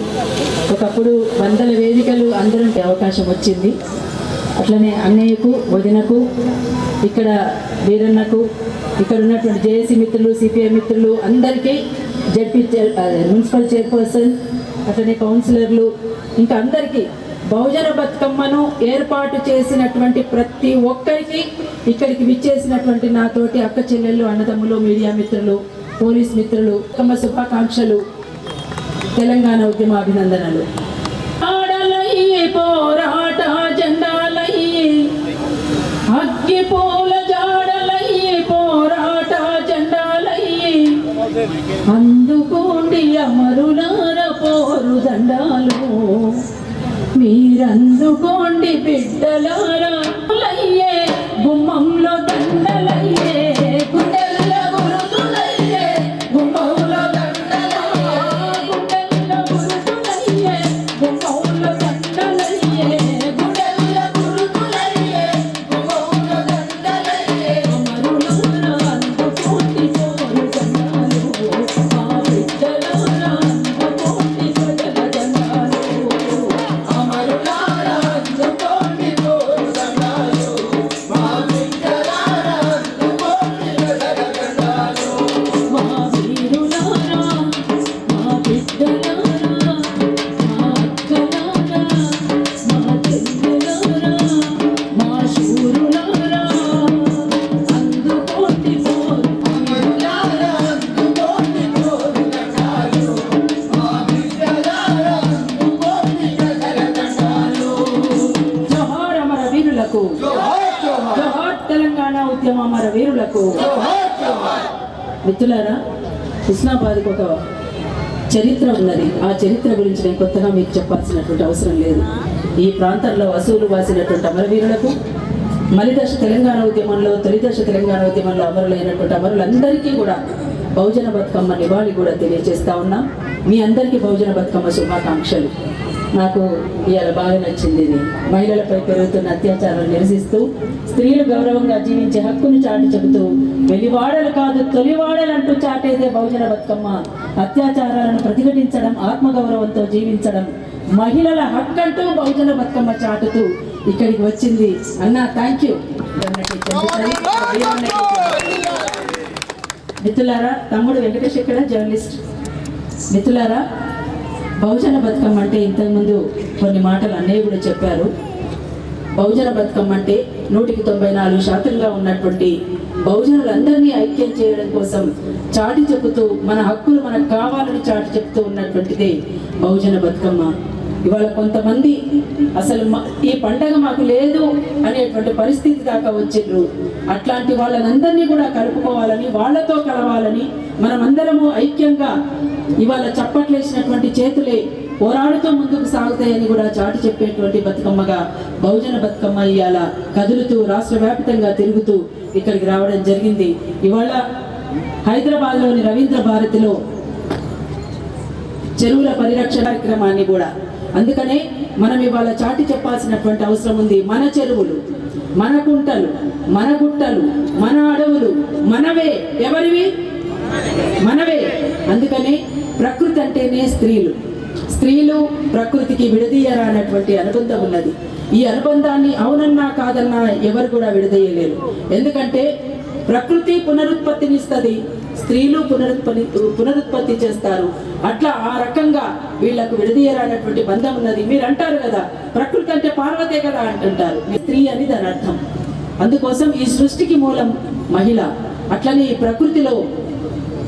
ఒకప్పుడు వందల వేదికలు అందరం అవకాశం వచ్చింది. అట్లనే అన్నయ్యకు, వదినకు, ఇక్కడ వీరన్నకు, ఇక్కడ ఉన్నటువంటి జేఏసీ మిత్రులు, సిపిఐ మిత్రులు అందరికీ, మున్సిపల్ చైర్పర్సన్, అట్లనే కౌన్సిలర్లు, ఇంకా అందరికీ బహుజన బతుకమ్మను ఏర్పాటు చేసినటువంటి ప్రతి ఒక్కరికి, ఇక్కడికి విచ్చేసినటువంటి నాతోటి అక్క చెల్లెళ్ళు, అన్నదమ్ములు, మీడియా మిత్రులు, పోలీస్ మిత్రులు, బతుకమ్మ శుభాకాంక్షలు, తెలంగాణ ఉద్యమ అభినందనలు. పోరాట జెండాలయ్యి అగ్గి పూల జాడలయ్యి పోరాట జెండాలయ్యి అందుకోండి అమరులార పోరు దండాలు మీరందుకోండి బిడ్డలారా లయ్యే గుమ్మంలో దండలయ్యే గుండెల్ల గురుతులయ్యే గుమ్మంలో దండలయ్యే గుండెల్ల గురుతులయ్యే గుమ్మంలో దండలయ్యే గుండెల్ల గురుతులయ్యే గుమ్మంలో దండలయ్యే అమరులారా అందుకోండి పోరు దండాలు మా బిడ్డలారా అందుకోండి ప్రజల దండాలు అమరులారా అందుకోండి పోరు దండాలు మా బిడ్డలారా అందుకోండి ప్రజల దండాలు మా వీరులారా మా బిడ్డలారా మా అక్కలారా మా చెల్లెలారా మా శూరులారా అందుకోండి పోరు అమరులారా అందుకోండి పోరు దండాలు మా బిడ్డలారా అందుకోండి ప్రజల దండాలు. జోహార్ అమర వీరులకు, జోహార్ తెలంగాణ ఉద్యమ అమర వీరులకు. మిత్రులారా, హుస్నాబాద్కి ఒక చరిత్ర ఉన్నది. ఆ చరిత్ర గురించి నేను కొత్తగా మీకు చెప్పాల్సినటువంటి అవసరం లేదు. ఈ ప్రాంతంలో వసూలు వాసినటువంటి అమరవీరులకు, మలిదశ తెలంగాణ ఉద్యమంలో, తొలిదశ తెలంగాణ ఉద్యమంలో అమరులైనటువంటి అమరులందరికీ కూడా బహుజన బతుకమ్మ నివాళి కూడా తెలియజేస్తా ఉన్నాం. మీ అందరికీ బహుజన బతుకమ్మ శుభాకాంక్షలు. నాకు ఇవాళ బాగా నచ్చింది. ఇది మహిళలపై పెరుగుతున్న అత్యాచారాలు నిరసిస్తూ స్త్రీలు గౌరవంగా జీవించే హక్కును చాటి చెబుతూ వెలివాడలు కాదు తొలివాడలంటూ చాటేదే బహుజన బతుకమ్మ. అత్యాచారాలను ప్రతిఘటించడం, ఆత్మగౌరవంతో జీవించడం మహిళల హక్కంటూ బహుజన బతుకమ్మ చాటుతూ ఇక్కడికి వచ్చింది. అన్న థ్యాంక్ యూ. మిత్రులారా, తమ్ముడు వెంకటేష్ ఇక్కడ జర్నలిస్ట్. మిత్రులారా, బహుజన బతుకమ్మ అంటే ఇంతకుముందు కొన్ని మాటలు అన్నయ్య కూడా చెప్పారు. బహుజన బతుకమ్మ అంటే 194% ఉన్నటువంటి బహుజనులందరినీ ఐక్యం చేయడం కోసం చాటి చెబుతూ మన హక్కులు మనకు కావాలని చాటి చెప్తూ ఉన్నటువంటిదే బహుజన బతుకమ్మ. ఇవాళ కొంతమంది అసలు ఈ పండగ మాకు లేదు అనేటువంటి పరిస్థితి దాకా వచ్చిండ్రు. అట్లాంటి వాళ్ళనందరినీ కూడా కలుపుకోవాలని, వాళ్ళతో కలవాలని, మనమందరము ఐక్యంగా ఇవాళ చప్పట్లేసినటువంటి చేతులే పోరాడుతూ ముందుకు సాగుతాయని కూడా చాటి చెప్పేటువంటి బతుకమ్మగా బహుజన బతుకమ్మ ఇవాళ కదులుతూ రాష్ట్ర వ్యాప్తంగా తిరుగుతూ ఇక్కడికి రావడం జరిగింది. ఇవాళ హైదరాబాద్లోని రవీంద్ర భారతిలో చెరువుల పరిరక్షణ కార్యక్రమాన్ని కూడా, అందుకనే మనం ఇవాళ చాటి చెప్పాల్సినటువంటి అవసరం ఉంది. మన చెరువులు, మన కుంటలు, మన గుట్టలు, మన అడవులు మనవే. ఎవరివి? మనవే. అందుకనే ప్రకృతి అంటేనే స్త్రీలు. స్త్రీలు ప్రకృతికి విడదీయరానటువంటి అనుబంధం ఉన్నది. ఈ అనుబంధాన్ని అవునన్నా కాదన్నా ఎవరు కూడా విడదీయలేరు. ఎందుకంటే ప్రకృతి పునరుత్పత్తినిస్తుంది, స్త్రీలు పునరుత్పత్తి చేస్తారు. అట్లా ఆ రకంగా వీళ్లకు విడదీయరానటువంటి బంధం ఉన్నది. మీరు అంటారు కదా, ప్రకృతి అంటే పార్వతే కదా అంటుంటారు. స్త్రీ అని దాని అర్థం. అందుకోసం ఈ సృష్టికి మూలం మహిళ. అట్లనే ఈ ప్రకృతిలో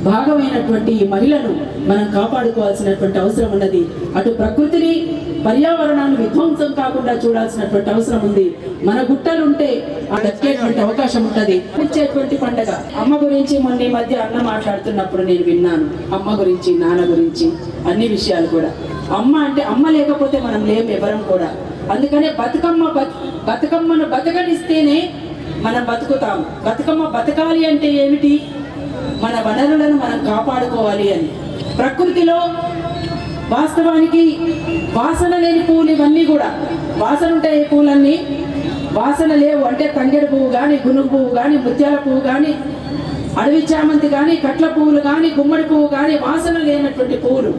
భాగమైనటువంటి ఈ మహిళను మనం కాపాడుకోవాల్సినటువంటి అవసరం ఉన్నది. అటు ప్రకృతిని, పర్యావరణాన్ని విధ్వంసం కాకుండా చూడాల్సినటువంటి అవసరం ఉంది. మన గుట్టలుంటే ఆ దక్కేటువంటి అవకాశం ఉంటుంది. ఇచ్చేటువంటి పండగ. అమ్మ గురించి మొన్న ఈ మధ్య అన్న మాట్లాడుతున్నప్పుడు నేను విన్నాను. అమ్మ గురించి, నాన్న గురించి, అన్ని విషయాలు కూడా. అమ్మ అంటే అమ్మ లేకపోతే మనం లేము ఎవరం కూడా. అందుకనే బతుకమ్మను బతకనిస్తేనే మనం బతుకుతాం. బతుకమ్మ బతకాలి అంటే ఏమిటి? మన వనరులను మనం కాపాడుకోవాలి అని. ప్రకృతిలో వాస్తవానికి వాసన లేని పువ్వులు ఇవన్నీ కూడా, వాసన ఉంటాయి ఈ పువ్వులన్నీ, వాసన లేవు. అంటే తంగెడు పువ్వు కానీ, గునుగు పువ్వు కానీ, ముత్యాల పువ్వు కానీ, అడవి చామంతి కానీ, కట్ల పువ్వులు కానీ, గుమ్మడి పువ్వు కానీ, వాసన లేనటువంటి పువ్వులు.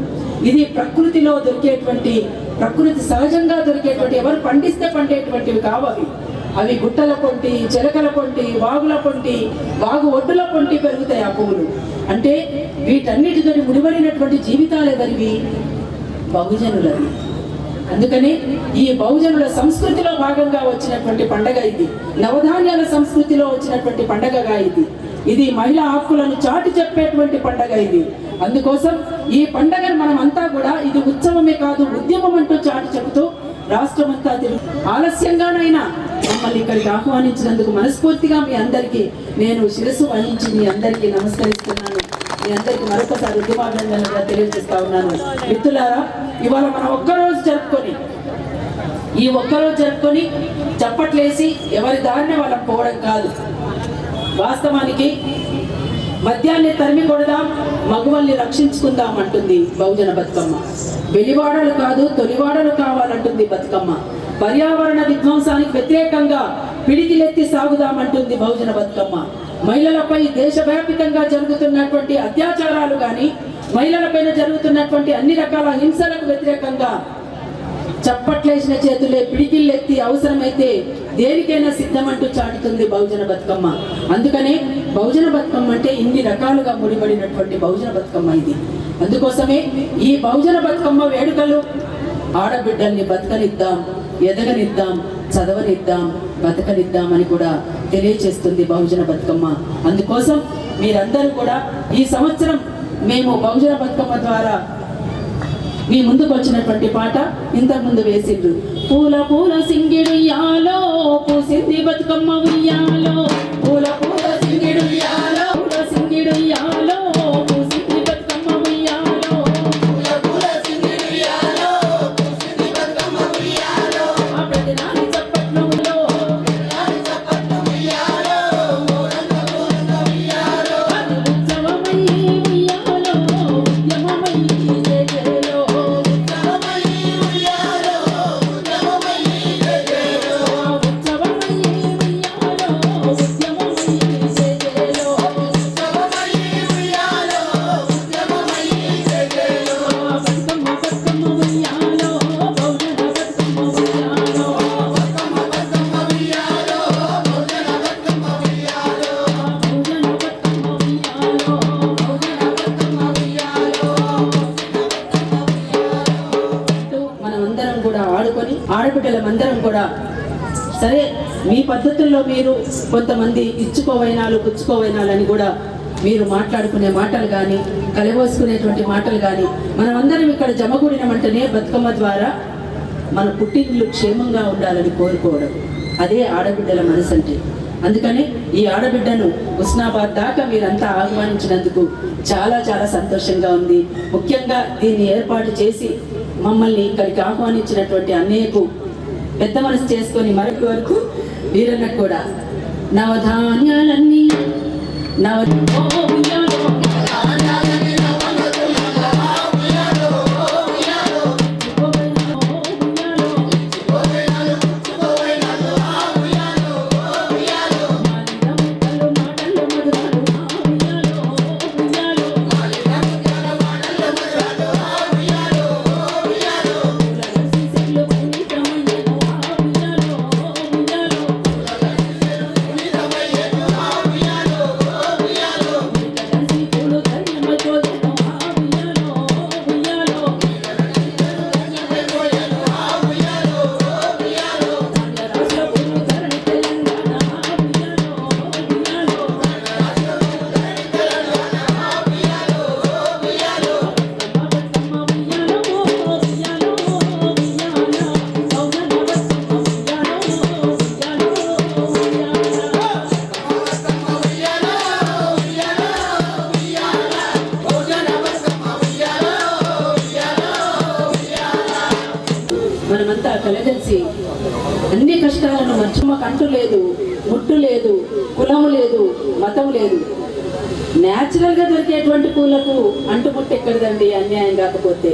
ఇది ప్రకృతిలో దొరికేటువంటి, ప్రకృతి సహజంగా దొరికేటువంటి, ఎవరు పండిస్తే పండేటువంటివి కావు అవి. అవి గుట్టల పొంటి, చెలకల పొంటి, వాగుల పొంటి, వాగు ఒడ్డుల పొంటి పెరుగుతాయి ఆ పువ్వులు. అంటే వీటన్నిటితో ముడిపడినటువంటి జీవితాలు ఎవరివి? బహుజనులవి. అందుకని ఈ బహుజనుల సంస్కృతిలో భాగంగా వచ్చినటువంటి పండగ ఇది. నవధాన్యాల సంస్కృతిలో వచ్చినటువంటి పండగగా ఇది. ఇది మహిళా హక్కులను చాటి చెప్పేటువంటి పండగ ఇది. అందుకోసం ఈ పండగను మనం అంతా కూడా ఇది ఉత్సవమే కాదు, ఉద్యమం అంటూ చాటి చెబుతూ రాష్ట్రమంతా తిరుగు. ఆలస్యంగానైనా మమ్మల్ని ఇక్కడికి ఆహ్వానించినందుకు మనస్ఫూర్తిగా మీ అందరికీ నేను శిరస్సు వహించి మీ అందరికీ నమస్కరిస్తున్నాను. మీ అందరికీ మరొకసారి ఉద్యమాభినందనగా తెలియజేస్తా ఉన్నాను. మిత్రులారా, ఇవాళ మనం ఒక్కరోజు జరుపుకొని చప్పట్లేసి ఎవరి దారిని వాళ్ళం పోవడం కాదు. వాస్తవానికి మద్యాన్ని తరిమి కొడదాం, మగవల్ని రక్షించుకుందాం అంటుంది బహుజన బతుకమ్మ. వెలివాడలు కాదు తొలివాడలు కావాలంటుంది బతుకమ్మ. పర్యావరణ విధ్వంసానికి వ్యతిరేకంగా పిడికిలెత్తి సాగుదామంటుంది బహుజన బతుకమ్మ. మహిళలపై దేశవ్యాప్తంగా జరుగుతున్నటువంటి అత్యాచారాలు కానీ, మహిళలపైన జరుగుతున్నటువంటి అన్ని రకాల హింసలకు వ్యతిరేకంగా చప్పట్లేసిన చేతులే పిడికిళ్ళెత్తి అవసరమైతే దేనికైనా సిద్ధమంటూ చాటుతుంది బహుజన బతుకమ్మ. అందుకనే బహుజన బతుకమ్మ అంటే ఇన్ని రకాలుగా ముడిపడినటువంటి బహుజన బతుకమ్మ ఇది. అందుకోసమే ఈ బహుజన బతుకమ్మ వేడుకలు ఆడబిడ్డల్ని బతకనిద్దాం, ఎదగనిద్దాం, చదవనిద్దాం, బతకనిద్దాం అని కూడా తెలియచేస్తుంది బహుజన బతుకమ్మ. అందుకోసం మీరందరూ కూడా ఈ సంవత్సరం మేము బహుజన బతుకమ్మ ద్వారా మీ ముందుకు వచ్చినటువంటి పాట ఇంతకుముందు వేసిండ్రు. పూల పూల సింగిడుయ్యాలో పూసింది బతుకమ్మ ఉయ్యాలో, పూల పూల సింగిడుయ్యాలో, పూల సింగిడుయ్యాలో పూసింది బతుకమ్మ ఉయ్యాలో, పూల పూల సింగిడుయ్యాలో పూసింది బతుకమ్మ ఉయ్యాలో, ఆ ప్రతినాని చప్పట్లలో ఉయ్యాలో, ఊరంతా ఊరంతా ఉయ్యాలో, అది ఉత్సవమై ఉయ్యాలో, ఉద్యమమై జయలో, ఉత్సవమై ఉయ్యాలో. తీసుకొని ఆడబిడ్డలమందరం కూడా సరే మీ పద్ధతుల్లో మీరు కొంతమంది ఇచ్చుకోవైనాలు పుచ్చుకోవైనాలని కూడా మీరు మాట్లాడుకునే మాటలు కానీ కలబోసుకునేటువంటి మాటలు కానీ మనమందరం ఇక్కడ జమకూడినమంటేనే బతుకమ్మ ద్వారా మన పుట్టిల్లు క్షేమంగా ఉండాలని కోరుకోవడం, అదే ఆడబిడ్డల మనసు అంటే. అందుకని ఈ ఆడబిడ్డను హుస్నాబాద్ దాకా మీరంతా ఆహ్వానించినందుకు చాలా చాలా సంతోషంగా ఉంది. ముఖ్యంగా దీన్ని ఏర్పాటు చేసి మమ్మల్ని ఇక్కడికి ఆహ్వానించినటువంటి అన్నయ్యకు పెద్ద మనసు చేసుకొని మరొక వరకు వీరన్నకు కూడా నవధాన్యాలన్నీ మనమంతా కలగలిసి అన్ని కష్టాలను మర్చిమకు అంటు లేదు, ముట్టు లేదు, కులము లేదు, మతము లేదు. న్యాచురల్గా దొరికేటువంటి పూలకు అంటుముట్టు ఎక్కడదండి అన్యాయం కాకపోతే.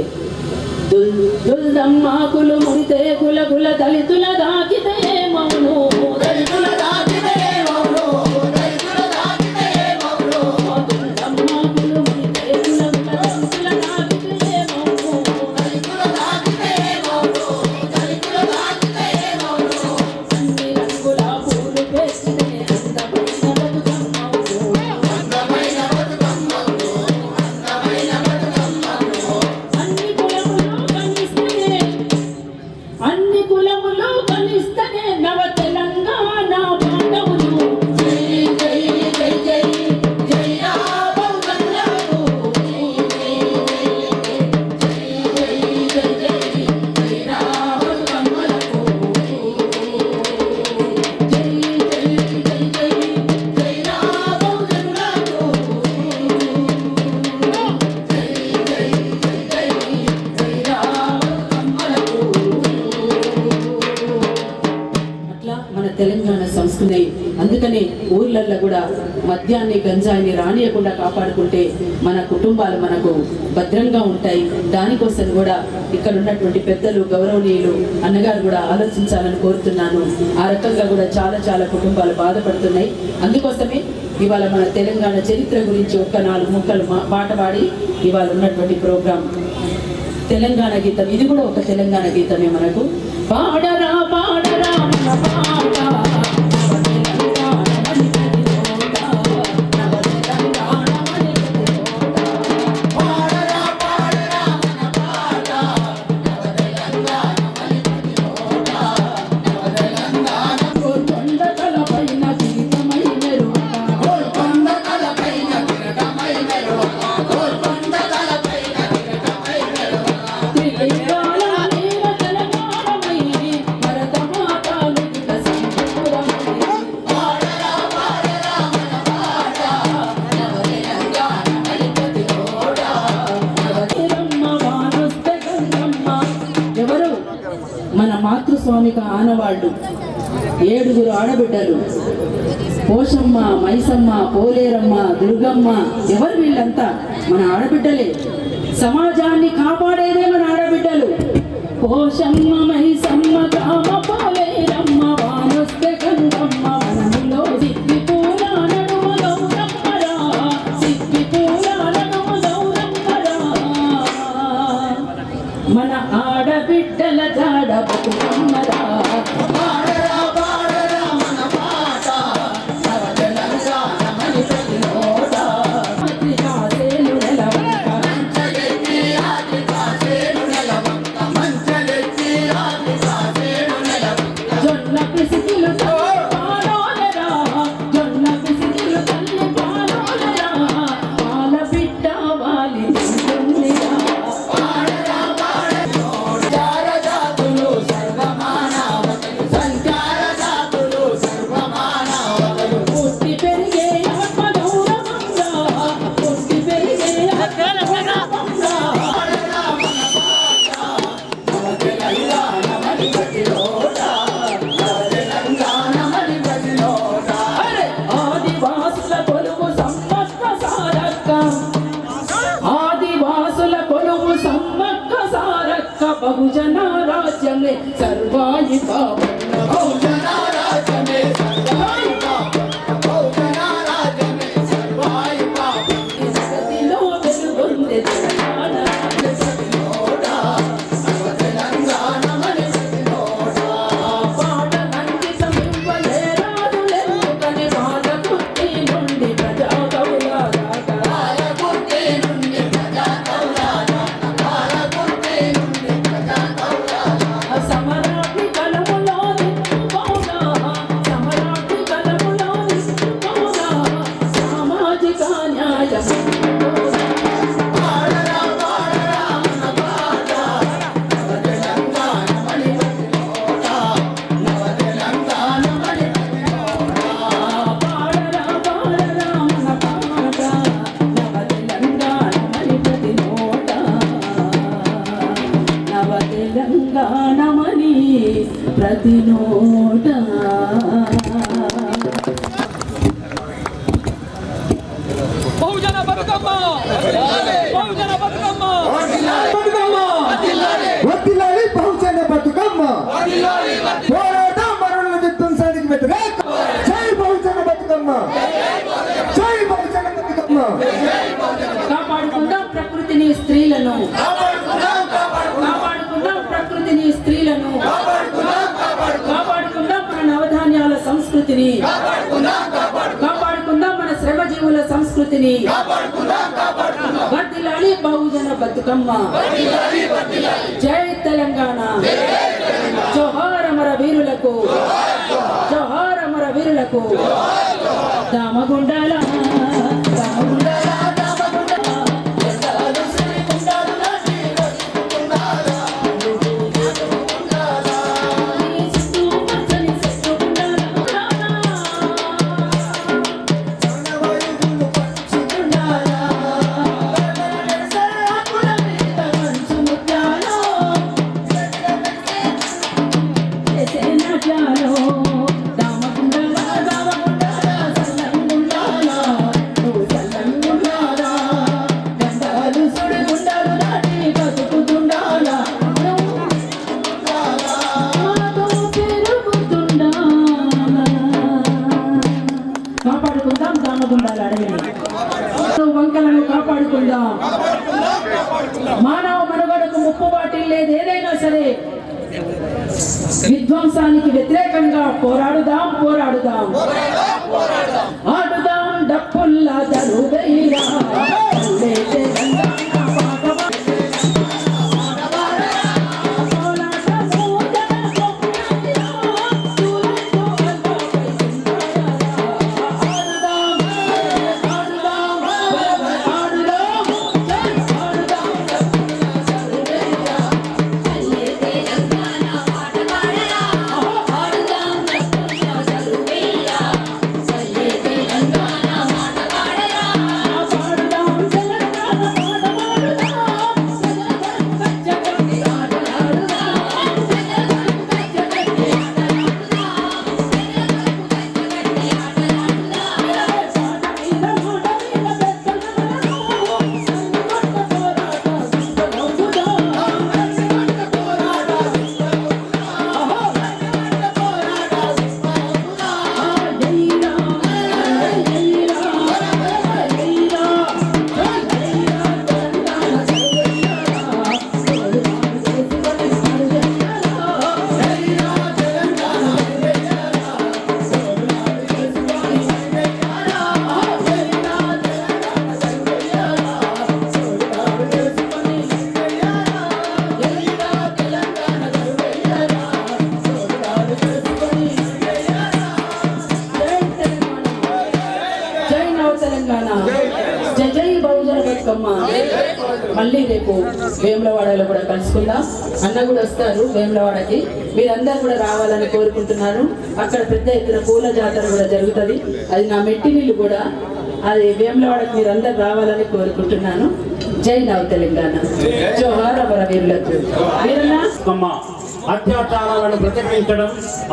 దుల్దమ్మాకులు ముడితే కుల కుల దళితుల దాకితే మౌను తెలంగాణ సంస్కృతి. అందుకనే ఊర్లల్లో కూడా మద్యాన్ని గంజాయిని రానియకుండా కాపాడుకుంటే మన కుటుంబాలు మనకు భద్రంగా ఉంటాయి. దానికోసం కూడా ఇక్కడ ఉన్నటువంటి పెద్దలు గౌరవనీయులు అన్నగారు కూడా ఆలోచించాలని కోరుతున్నాను. ఆ రకంగా కూడా చాలా చాలా కుటుంబాలు బాధపడుతున్నాయి. అందుకోసమే ఇవాళ మన తెలంగాణ చరిత్ర గురించి ఒక్క 4 ముక్కలు పాట పాడి ఇవాళ ఉన్నటువంటి ప్రోగ్రాం తెలంగాణ గీతం. ఇది కూడా ఒక తెలంగాణ గీతమే మనకు. పాడరా పాడరా మన పాట మన మాతృస్వామిక ఆనవాళ్ళు 7 ఆడబిడ్డలు పోషమ్మ, మైసమ్మ, పోలేరమ్మ, దుర్గమ్మ. ఎవరు వీళ్ళంతా? మన ఆడబిడ్డలే. సమాజాన్ని కాపాడేదే మన ఆడబిడ్డలు. పోషమ్మ, మైసమ్మ, కామ, పోలేరమ్మ, వానొస్తే గంగమ్మ, వనములో సిద్ధి పూల నడుమ గౌరమ్మరా, సిద్ధి పూల నడుమ గౌరమ్మరా. మన ఆడబిడ్డల జాడ బతుకమ్మరా. సర్వాయి పావన బహుజన రాజ్యమే సర్వాయి పావన బహుజన రాజ్యమే సర్వాయి పావన జగతిలో వెలుగొందే తెలంగాణ నోడా తెలంగాణ మన నోడా పాట అంకితం ఇవ్వలేరాదులెందుకని బాధ కుర్తి నుండి ప్రజా కౌలాదాకా సమరాగ్ని కలములోని పౌనా సమరాగ్ని కలములోని పౌనా సామాజిక న్యాయం తెలంగాణమని ప్రతి నోట బహుజన బతుకమ్మ బహుజన బతుకమ్మ బతుకమ్మ వదిలాలి బహుజన బతుకమ్మ పోరాటం మరణుల విధ్వంసానికి వ్యతిరేకం జై బహుజన బతుకమ్మ జై బహుజన బతుకమ్మ కాపాడుకుందాం ప్రకృతిని స్త్రీలను కాపాడుకుందాం ప్రకృతిని స్త్రీలను కాపాడుకుందాం మన నవధాన్యాల సంస్కృతిని కాపాడుకుందాం మన శ్రమజీవుల సంస్కృతిని వర్ధిల్లాలి బహుజన బతుకమ్మ జై తెలంగాణ జోహార్ అమర వీరులకు జోహార్ అమర వీరులకు దామగుండాల దామగుండాల కాపాడుకుందాం దామగుండాల అడవిని వంకలను కాపాడుకుందాం మానవ మనుగడకు ముప్పు వాటిల్లేది ఏదైనా సరే విధ్వంసానికి వ్యతిరేకంగా పోరాడుదాం పోరాడుదాం ఆడుదాం డప్పుల్లా దరువైరా మళ్ళీ రేపు వేములవాడలో కూడా కలుసుకుందాం. అన్న కూడా వస్తారు వేములవాడకి, మీరందరూ కూడా రావాలని కోరుకుంటున్నాను. అక్కడ పెద్ద ఎత్తున పూల జాతర కూడా జరుగుతుంది. అది నా మెట్టినిల్లు కూడా, అది వేములవాడకి మీరందరూ రావాలని కోరుకుంటున్నాను. జై నవ తెలంగాణ, జోహార్ అమర వీరులకు. అత్యాచారాలను ప్రతిఘటించడం,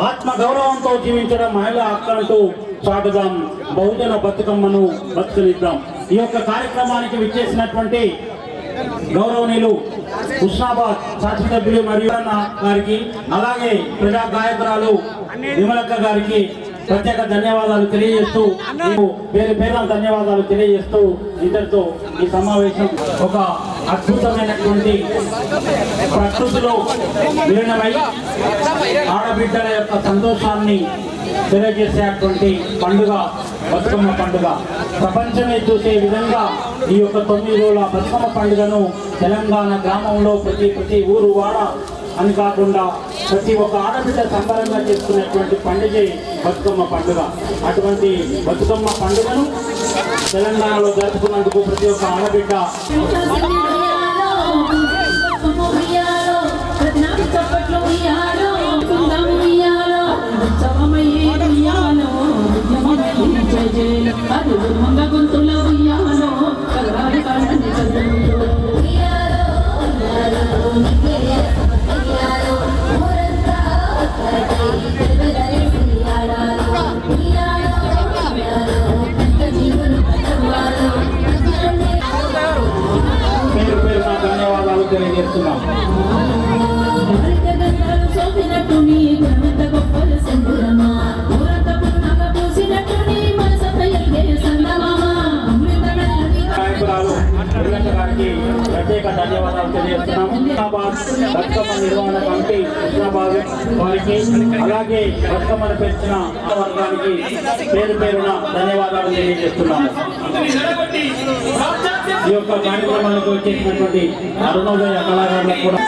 ఆత్మ గౌరవంతో జీవించడం మహిళా హక్కులంటూ సాగుదాం. బహుజన బతుకమ్మను బతుకునిద్దాం. ఈ యొక్క కార్యక్రమానికి విచ్చేసినటువంటి గౌరవనీయులు హుస్నాబాద్ శాసనసభ్యులు మరియు గారికి, అలాగే ప్రజా గాయకురాలు విమలక్క గారికి ప్రత్యేక ధన్యవాదాలు తెలియజేస్తూ, పేరు పేరున ధన్యవాదాలు తెలియజేస్తూ ఇంతటితో ఈ సమావేశం ఒక అద్భుతమైనటువంటి ప్రకృతిలో విలీనమై ఆడబిడ్డల యొక్క సంతోషాన్ని తెలియజేసేటువంటి పండుగ బతుకమ్మ పండుగ. ప్రపంచమే చూసే విధంగా ఈ యొక్క 9 రోజుల బతుకమ్మ పండుగను తెలంగాణ గ్రామంలో ప్రతి ఊరు వాడ అని కాకుండా ప్రతి ఒక్క ఆడబిడ్డ సంబరంగా చేసుకునేటువంటి పండుగే బతుకమ్మ పండుగ. అటువంటి బతుకమ్మ పండుగను తెలంగాణలో జరుపుకున్నందుకు ప్రతి ఒక్క ఆడబిడ్డ పేరు పేరున ధన్యవాదాలు తెలియజేస్తున్నాం. నాయకురాలు గారికి ప్రత్యేక ధన్యవాదాలు తెలియజేస్తున్నాము. హుస్నాబాద్ బతుకమ్మ నిర్వహణ కమిటీ హుస్నాబాద్ వారికి, అలాగే బతుకమ్మను పెంచిన వర్గానికి పేరు పేరున ధన్యవాదాలు తెలియజేస్తున్నాము. ఈ యొక్క కార్యక్రమానికి వచ్చేసినటువంటి అరుణోదయ కళాకారులకు కూడా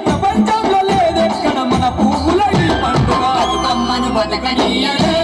ప్రపంచంలో లేదెక్కడ మన పువ్వుల ఈ పండుగ బతుకమ్మను బతకనీయలే